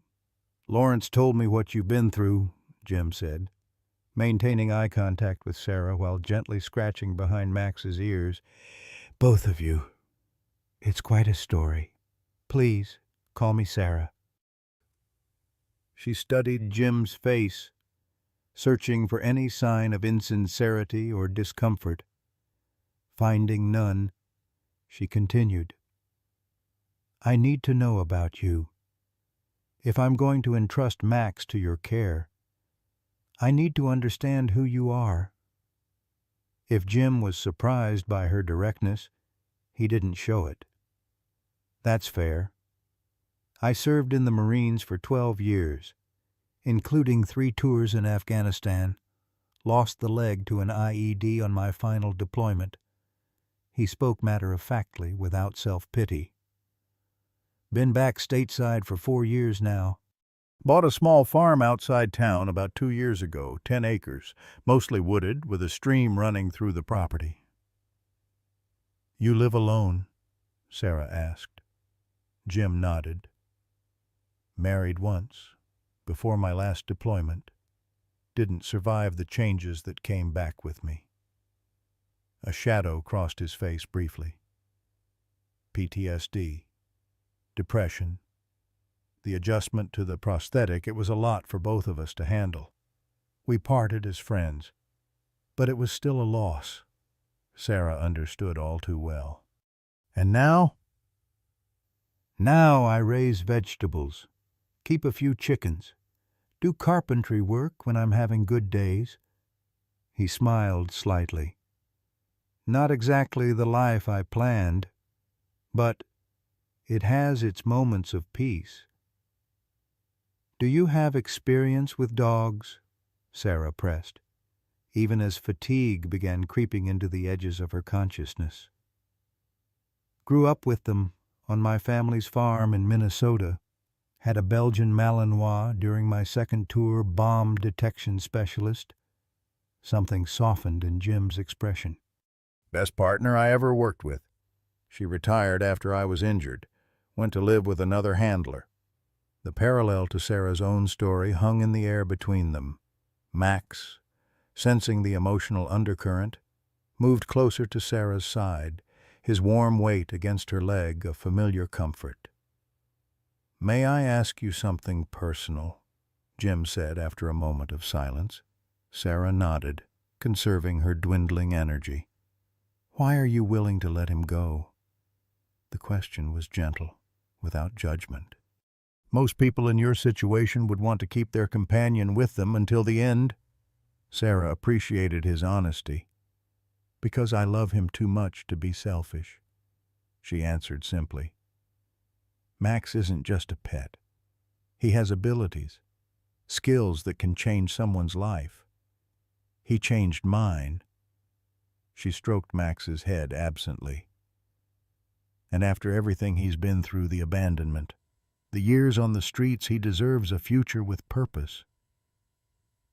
Lawrence told me what you've been through," Jim said, maintaining eye contact with Sarah while gently scratching behind Max's ears. "Both of you. It's quite a story. Please, call me Sarah." She studied Jim's face, searching for any sign of insincerity or discomfort. Finding none, she continued, "I need to know about you. If I'm going to entrust Max to your care, I need to understand who you are." If Jim was surprised by her directness, he didn't show it. "That's fair. I served in the Marines for 12 years, including 3 tours in Afghanistan, lost the leg to an IED on my final deployment." He spoke matter-of-factly, without self-pity. "Been back stateside for 4 years now. Bought a small farm outside town about 2 years ago, 10 acres, mostly wooded, with a stream running through the property." "You live alone?" Sarah asked. Jim nodded. "Married once, before my last deployment. Didn't survive the changes that came back with me." A shadow crossed his face briefly. "PTSD, depression, the adjustment to the prosthetic, it was a lot for both of us to handle. We parted as friends, but it was still a loss." Sarah understood all too well. "And now?" "Now I raise vegetables, keep a few chickens, do carpentry work when I'm having good days." He smiled slightly. "Not exactly the life I planned, but it has its moments of peace." "Do you have experience with dogs?" Sarah pressed, even as fatigue began creeping into the edges of her consciousness. "Grew up with them on my family's farm in Minnesota. Had a Belgian Malinois during my second tour, bomb detection specialist." Something softened in Jim's expression. "Best partner I ever worked with. She retired after I was injured, went to live with another handler." The parallel to Sarah's own story hung in the air between them. Max, sensing the emotional undercurrent, moved closer to Sarah's side, his warm weight against her leg a familiar comfort. "May I ask you something personal?" Jim said after a moment of silence. Sarah nodded, conserving her dwindling energy. "Why are you willing to let him go?" The question was gentle, without judgment. "Most people in your situation would want to keep their companion with them until the end." Sarah appreciated his honesty. "Because I love him too much to be selfish," she answered simply. "Max isn't just a pet. He has abilities, skills that can change someone's life. He changed mine." She stroked Max's head absently. "And after everything he's been through, the abandonment, the years on the streets, he deserves a future with purpose."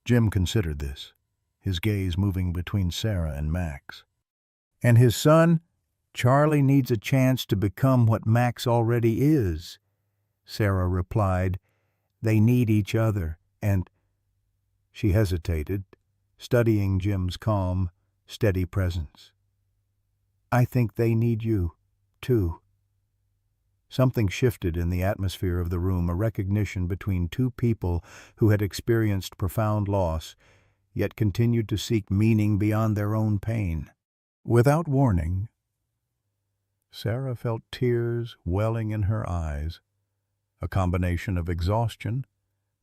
Jim considered this, his gaze moving between Sarah and Max. "And his son? Charlie needs a chance to become what Max already is," Sarah replied. "They need each other, and—" She hesitated, studying Jim's calm, steady presence. "I think they need you, too." Something shifted in the atmosphere of the room, a recognition between two people who had experienced profound loss, yet continued to seek meaning beyond their own pain. Without warning, Sarah felt tears welling in her eyes, a combination of exhaustion,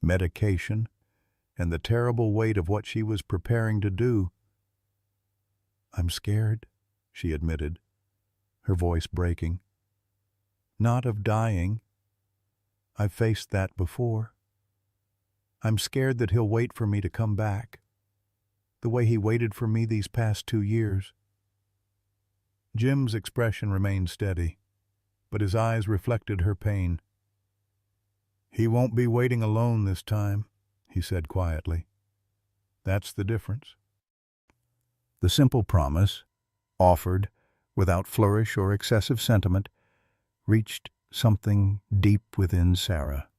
medication, and the terrible weight of what she was preparing to do. "I'm scared," she admitted, her voice breaking. "Not of dying. I've faced that before. I'm scared that he'll wait for me to come back, the way he waited for me these past 2 years." Jim's expression remained steady, but his eyes reflected her pain. "He won't be waiting alone this time," he said quietly. "That's the difference." The simple promise, offered without flourish or excessive sentiment, reached something deep within Sarah.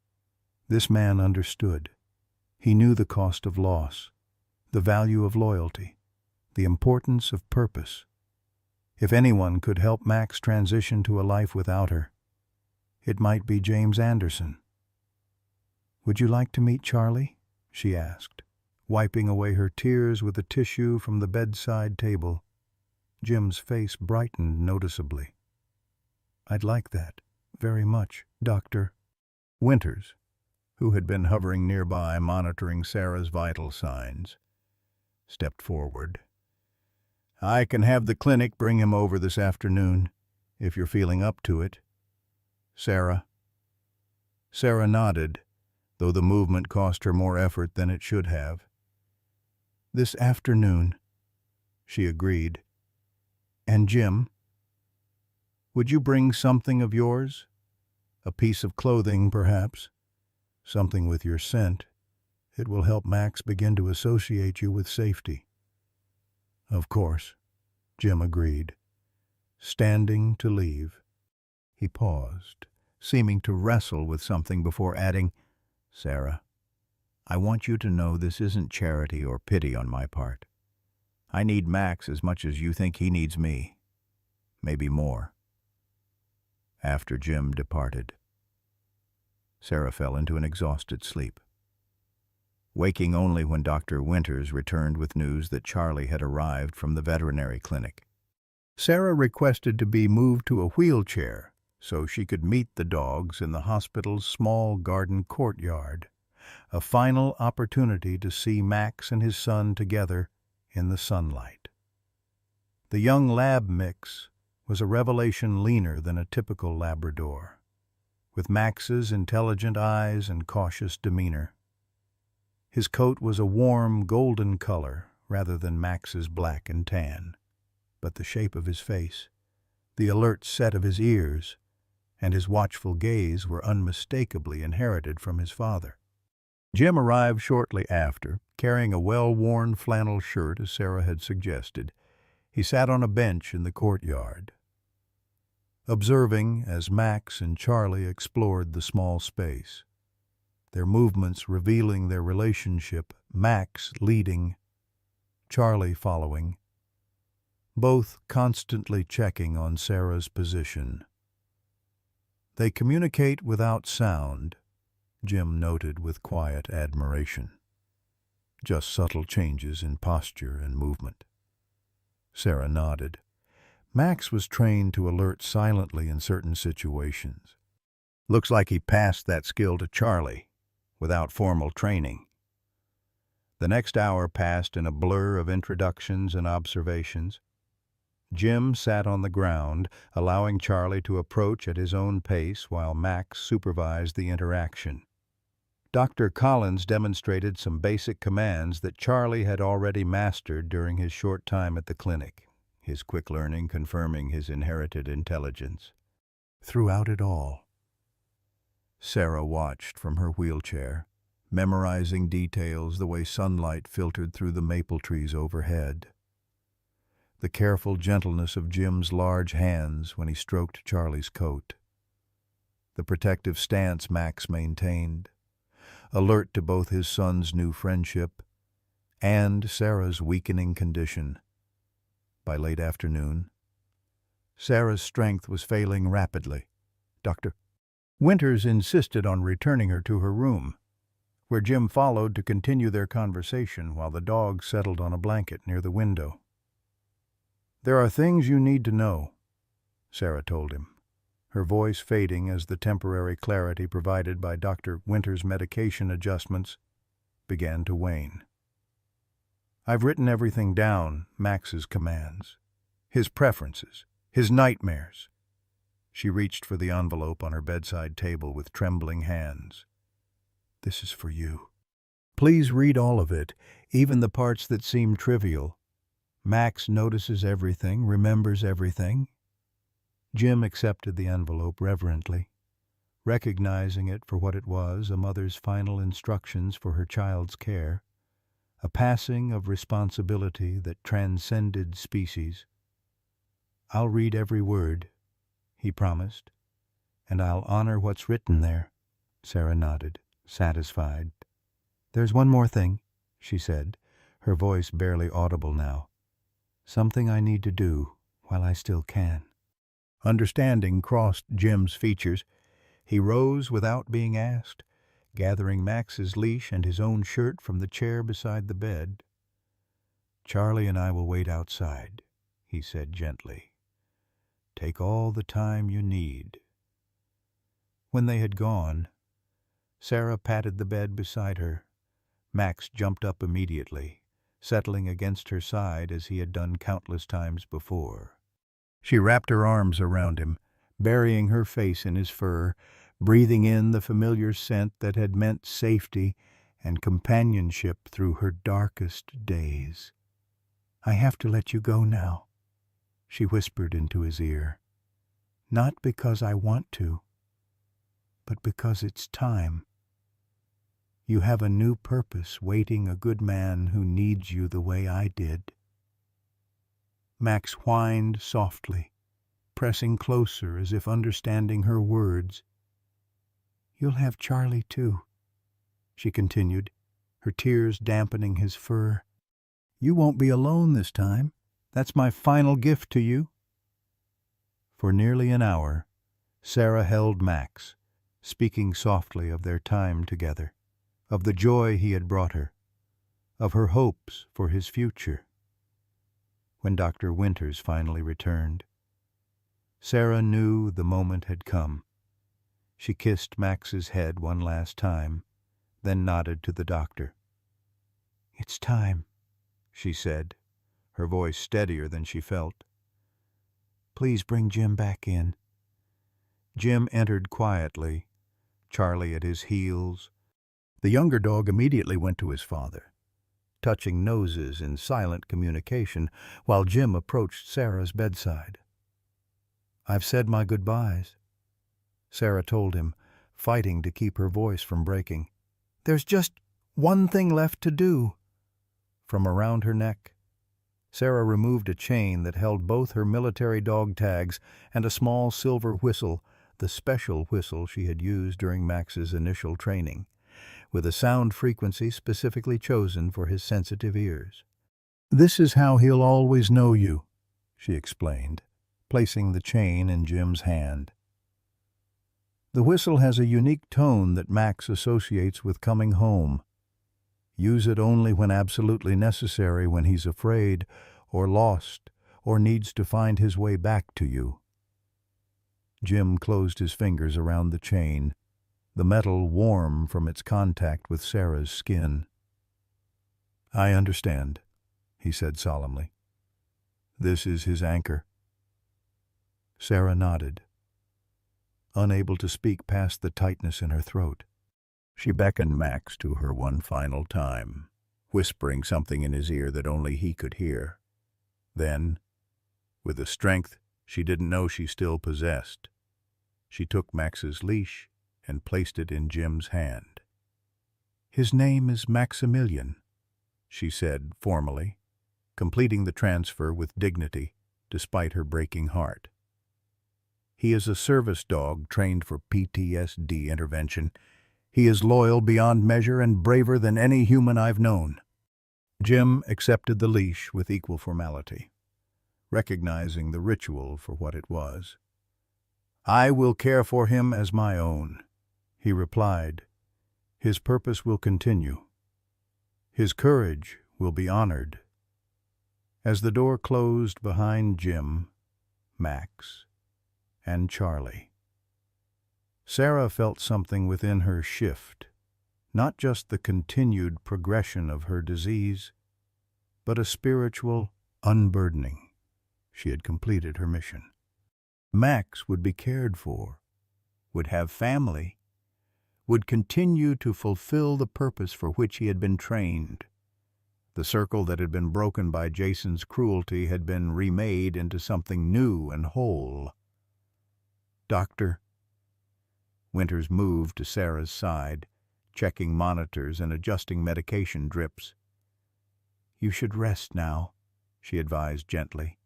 This man understood. He knew the cost of loss, the value of loyalty, the importance of purpose. If anyone could help Max transition to a life without her, it might be James Anderson. "Would you like to meet Charlie?" she asked, wiping away her tears with a tissue from the bedside table. Jim's face brightened noticeably. "I'd like that, very much, Doctor." Winters, who had been hovering nearby monitoring Sarah's vital signs, stepped forward. "I can have the clinic bring him over this afternoon, if you're feeling up to it." Sarah nodded, though the movement cost her more effort than it should have. "This afternoon," she agreed. "And Jim, would you bring something of yours? A piece of clothing, perhaps? Something with your scent. It will help Max begin to associate you with safety." "Of course," Jim agreed. Standing to leave, he paused, seeming to wrestle with something before adding, "Sarah, I want you to know this isn't charity or pity on my part. I need Max as much as you think he needs me. Maybe more." After Jim departed, Sarah fell into an exhausted sleep, waking only when Dr. Winters returned with news that Charlie had arrived from the veterinary clinic. Sarah requested to be moved to a wheelchair so she could meet the dogs in the hospital's small garden courtyard, a final opportunity to see Max and his son together in the sunlight. The young lab mix was a revelation leaner than a typical Labrador, with Max's intelligent eyes and cautious demeanor. His coat was a warm golden color rather than Max's black and tan, but the shape of his face, the alert set of his ears, and his watchful gaze were unmistakably inherited from his father. Jim arrived shortly after, carrying a well-worn flannel shirt as Sarah had suggested. He sat on a bench in the courtyard, observing as Max and Charlie explored the small space, their movements revealing their relationship, Max leading, Charlie following, both constantly checking on Sarah's position. "They communicate without sound," Jim noted with quiet admiration. "Just subtle changes in posture and movement." Sarah nodded. Max was trained to alert silently in certain situations. "Looks like he passed that skill to Charlie, without formal training." The next hour passed in a blur of introductions and observations. Jim sat on the ground, allowing Charlie to approach at his own pace while Max supervised the interaction. Dr. Collins demonstrated some basic commands that Charlie had already mastered during his short time at the clinic, his quick learning confirming his inherited intelligence. Throughout it all, Sarah watched from her wheelchair, memorizing details the way sunlight filtered through the maple trees overhead. The careful gentleness of Jim's large hands when he stroked Charlie's coat. The protective stance Max maintained, alert to both his son's new friendship and Sarah's weakening condition. By late afternoon, Sarah's strength was failing rapidly. Dr. Winters insisted on returning her to her room, where Jim followed to continue their conversation while the dog settled on a blanket near the window. "There are things you need to know," Sarah told him, her voice fading as the temporary clarity provided by Dr. Winters' medication adjustments began to wane. "I've written everything down, Max's commands, his preferences, his nightmares." She reached for the envelope on her bedside table with trembling hands. "This is for you. Please read all of it, even the parts that seem trivial. Max notices everything, remembers everything." Jim accepted the envelope reverently. recognizing it for what it was, a mother's final instructions for her child's care, a passing of responsibility that transcended species. "I'll read every word," he promised, "and I'll honor what's written there." Sarah nodded, satisfied. "There's one more thing," she said, her voice barely audible now. "Something I need to do while I still can." Understanding crossed Jim's features. He rose without being asked, gathering Max's leash and his own shirt from the chair beside the bed. "Charlie and I will wait outside," he said gently. "Take all the time you need." When they had gone, Sarah patted the bed beside her. Max jumped up immediately, settling against her side as he had done countless times before. She wrapped her arms around him, burying her face in his fur, breathing in the familiar scent that had meant safety and companionship through her darkest days. "I have to let you go now," she whispered into his ear. "Not because I want to, but because it's time. You have a new purpose waiting a good man who needs you the way I did." Max whined softly, pressing closer as if understanding her words. "You'll have Charlie too," she continued, her tears dampening his fur. "You won't be alone this time. That's my final gift to you." For nearly an hour, Sarah held Max, speaking softly of their time together, of the joy he had brought her, of her hopes for his future. When Dr. Winters finally returned, Sarah knew the moment had come. She kissed Max's head one last time, then nodded to the doctor. "It's time," she said, her voice steadier than she felt. "Please bring Jim back in." Jim entered quietly, Charlie at his heels. The younger dog immediately went to his father, touching noses in silent communication while Jim approached Sarah's bedside. "I've said my goodbyes," Sarah told him, fighting to keep her voice from breaking. "There's just one thing left to do." From around her neck, Sarah removed a chain that held both her military dog tags and a small silver whistle, the special whistle she had used during Max's initial training, with a sound frequency specifically chosen for his sensitive ears. "This is how he'll always know you," she explained, placing the chain in Jim's hand. "The whistle has a unique tone that Max associates with coming home. Use it only when absolutely necessary, when he's afraid or lost or needs to find his way back to you." Jim closed his fingers around the chain, the metal warm from its contact with Sarah's skin. "I understand," he said solemnly. "This is his anchor." Sarah nodded, unable to speak past the tightness in her throat. She beckoned Max to her one final time, whispering something in his ear that only he could hear. Then, with a strength she didn't know she still possessed, she took Max's leash and placed it in Jim's hand. "His name is Maximilian," she said formally, completing the transfer with dignity despite her breaking heart. "He is a service dog trained for PTSD intervention. He is loyal beyond measure and braver than any human I've known." Jim accepted the leash with equal formality, recognizing the ritual for what it was. "I will care for him as my own," he replied. "His purpose will continue. His courage will be honored." As the door closed behind Jim, Max, and Charlie, Sarah felt something within her shift, not just the continued progression of her disease, but a spiritual unburdening. She had completed her mission. Max would be cared for, would have family, would continue to fulfill the purpose for which he had been trained. The circle that had been broken by Jason's cruelty had been remade into something new and whole. "Doctor, Winters moved to Sarah's side, checking monitors and adjusting medication drips. "You should rest now," she advised gently.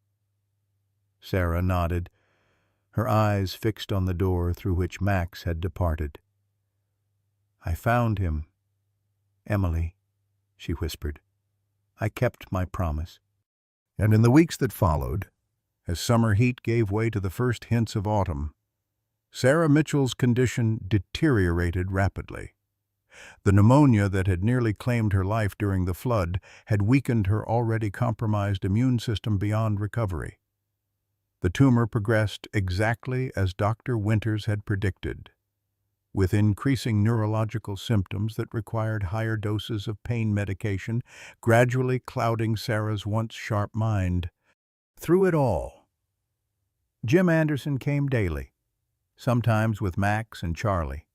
Sarah nodded, her eyes fixed on the door through which Max had departed. "I found him, Emily," she whispered. "I kept my promise." And in the weeks that followed, as summer heat gave way to the first hints of autumn, Sarah Mitchell's condition deteriorated rapidly. The pneumonia that had nearly claimed her life during the flood had weakened her already compromised immune system beyond recovery. The tumor progressed exactly as Dr. Winters had predicted, with increasing neurological symptoms that required higher doses of pain medication, gradually clouding Sarah's once sharp mind. Through it all, Jim Anderson came daily, sometimes with Max and Charlie,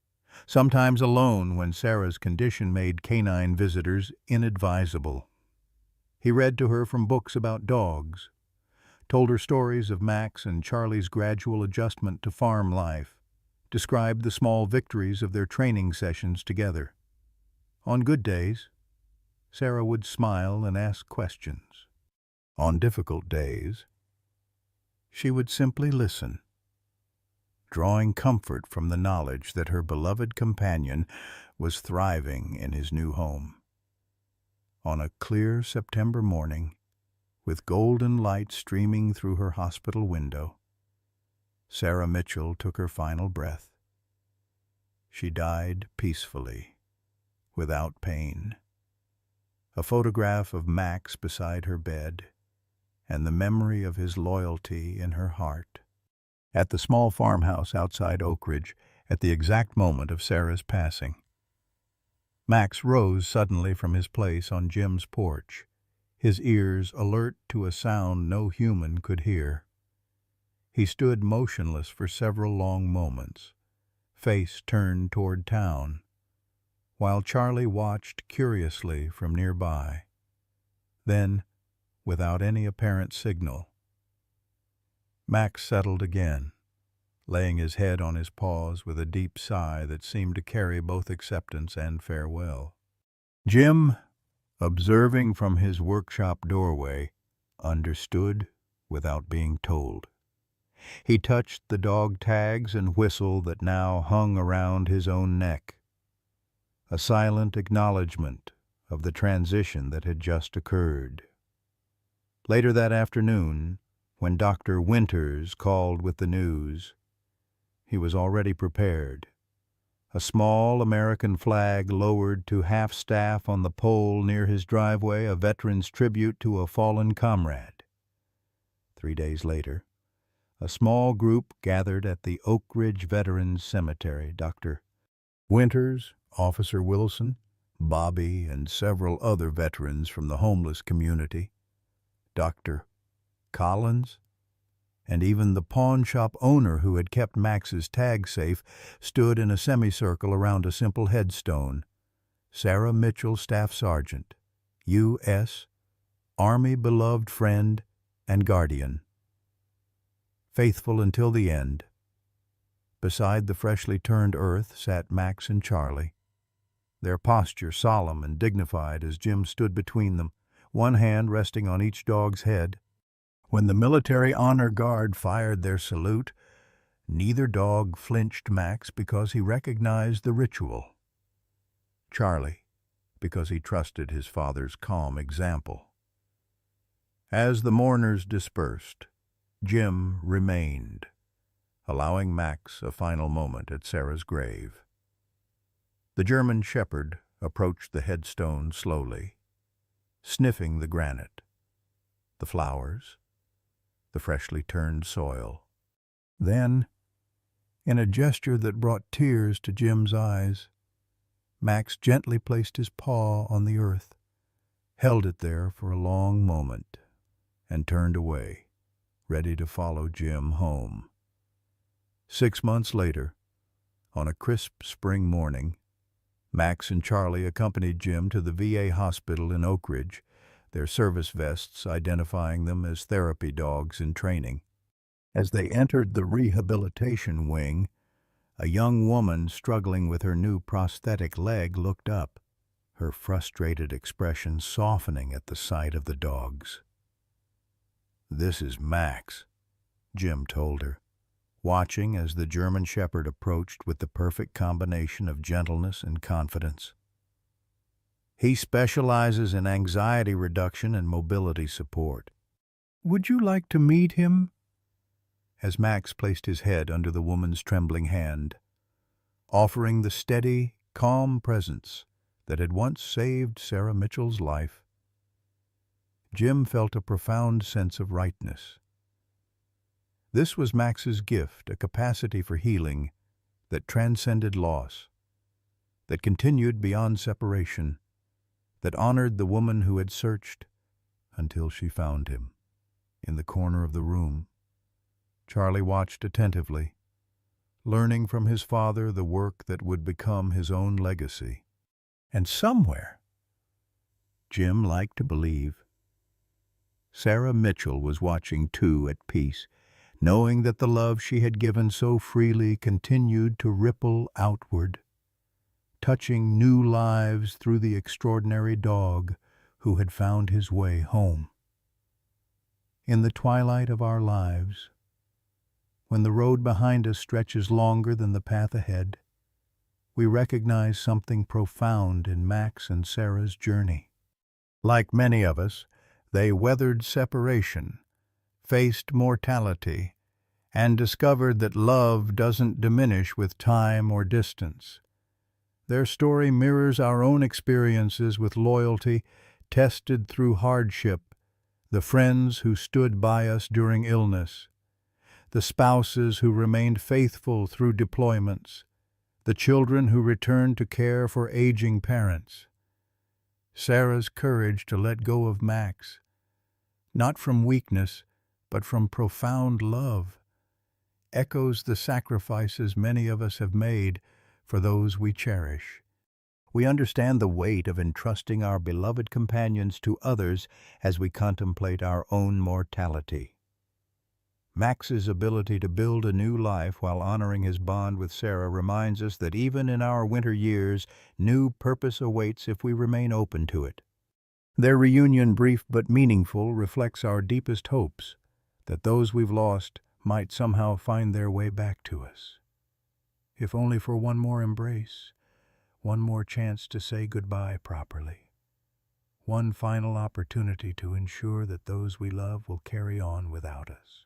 sometimes alone when Sarah's condition made canine visitors inadvisable. He read to her from books about dogs, told her stories of Max and Charlie's gradual adjustment to farm life, described the small victories of their training sessions together. On good days, Sarah would smile and ask questions. On difficult days, she would simply listen, drawing comfort from the knowledge that her beloved companion was thriving in his new home. On a clear September morning, with golden light streaming through her hospital window, Sarah Mitchell took her final breath. She died peacefully, without pain. A photograph of Max beside her bed, and the memory of his loyalty in her heart. At the small farmhouse outside Oak Ridge, at the exact moment of Sarah's passing, Max rose suddenly from his place on Jim's porch, his ears alert to a sound no human could hear. He stood motionless for several long moments, face turned toward town, while Charlie watched curiously from nearby. Then, without any apparent signal, Max settled again, laying his head on his paws with a deep sigh that seemed to carry both acceptance and farewell. Jim, observing from his workshop doorway, understood without being told. He touched the dog tags and whistle that now hung around his own neck, a silent acknowledgment of the transition that had just occurred. Later that afternoon, when Dr. Winters called with the news, he was already prepared. A small American flag lowered to half-staff on the pole near his driveway, a veteran's tribute to a fallen comrade. 3 days later, a small group gathered at the Oak Ridge Veterans Cemetery. Dr. Winters, Officer Wilson, Bobby, and several other veterans from the homeless community, Dr. Collins, and even the pawn shop owner who had kept Max's tag safe, stood in a semicircle around a simple headstone. Sarah Mitchell, Staff Sergeant, U.S., Army beloved friend and guardian. Faithful until the end. Beside the freshly turned earth sat Max and Charlie, their posture solemn and dignified as Jim stood between them, one hand resting on each dog's head. When the military honor guard fired their salute, neither dog flinched. Max because he recognized the ritual, Charlie because he trusted his father's calm example. As the mourners dispersed, Jim remained, allowing Max a final moment at Sarah's grave. The German shepherd approached the headstone slowly, sniffing the granite, the flowers, the freshly turned soil. Then, in a gesture that brought tears to Jim's eyes, Max gently placed his paw on the earth, held it there for a long moment, and turned away, ready to follow Jim home. 6 months later, on a crisp spring morning, Max and Charlie accompanied Jim to the VA hospital in Oak Ridge, their service vests identifying them as therapy dogs in training. As they entered the rehabilitation wing, A young woman struggling with her new prosthetic leg looked up, her frustrated expression softening at the sight of the dogs. "This is Max," Jim told her, watching as the German Shepherd approached with the perfect combination of gentleness and confidence. "He specializes in anxiety reduction and mobility support. Would you like to meet him?" As Max placed his head under the woman's trembling hand, offering the steady, calm presence that had once saved Sarah Mitchell's life, Jim felt a profound sense of rightness. This was Max's gift, a capacity for healing that transcended loss, that continued beyond separation, that honored the woman who had searched until she found him. In the corner of the room, Charlie watched attentively, learning from his father the work that would become his own legacy. And somewhere, Jim liked to believe, Sarah Mitchell was watching too, at peace, knowing that the love she had given so freely continued to ripple outward, touching new lives through the extraordinary dog who had found his way home. In the twilight of our lives, when the road behind us stretches longer than the path ahead, we recognize something profound in Max and Sarah's journey. Like many of us, they weathered separation, faced mortality, and discovered that love doesn't diminish with time or distance. Their story mirrors our own experiences with loyalty tested through hardship, the friends who stood by us during illness, the spouses who remained faithful through deployments, the children who returned to care for aging parents. Sarah's courage to let go of Max, not from weakness, but from profound love, echoes the sacrifices many of us have made for those we cherish. We understand the weight of entrusting our beloved companions to others as we contemplate our own mortality. Max's ability to build a new life while honoring his bond with Sarah reminds us that even in our winter years, new purpose awaits if we remain open to it. Their reunion, brief but meaningful, reflects our deepest hopes, that those we've lost might somehow find their way back to us. If only for one more embrace, one more chance to say goodbye properly, one final opportunity to ensure that those we love will carry on without us.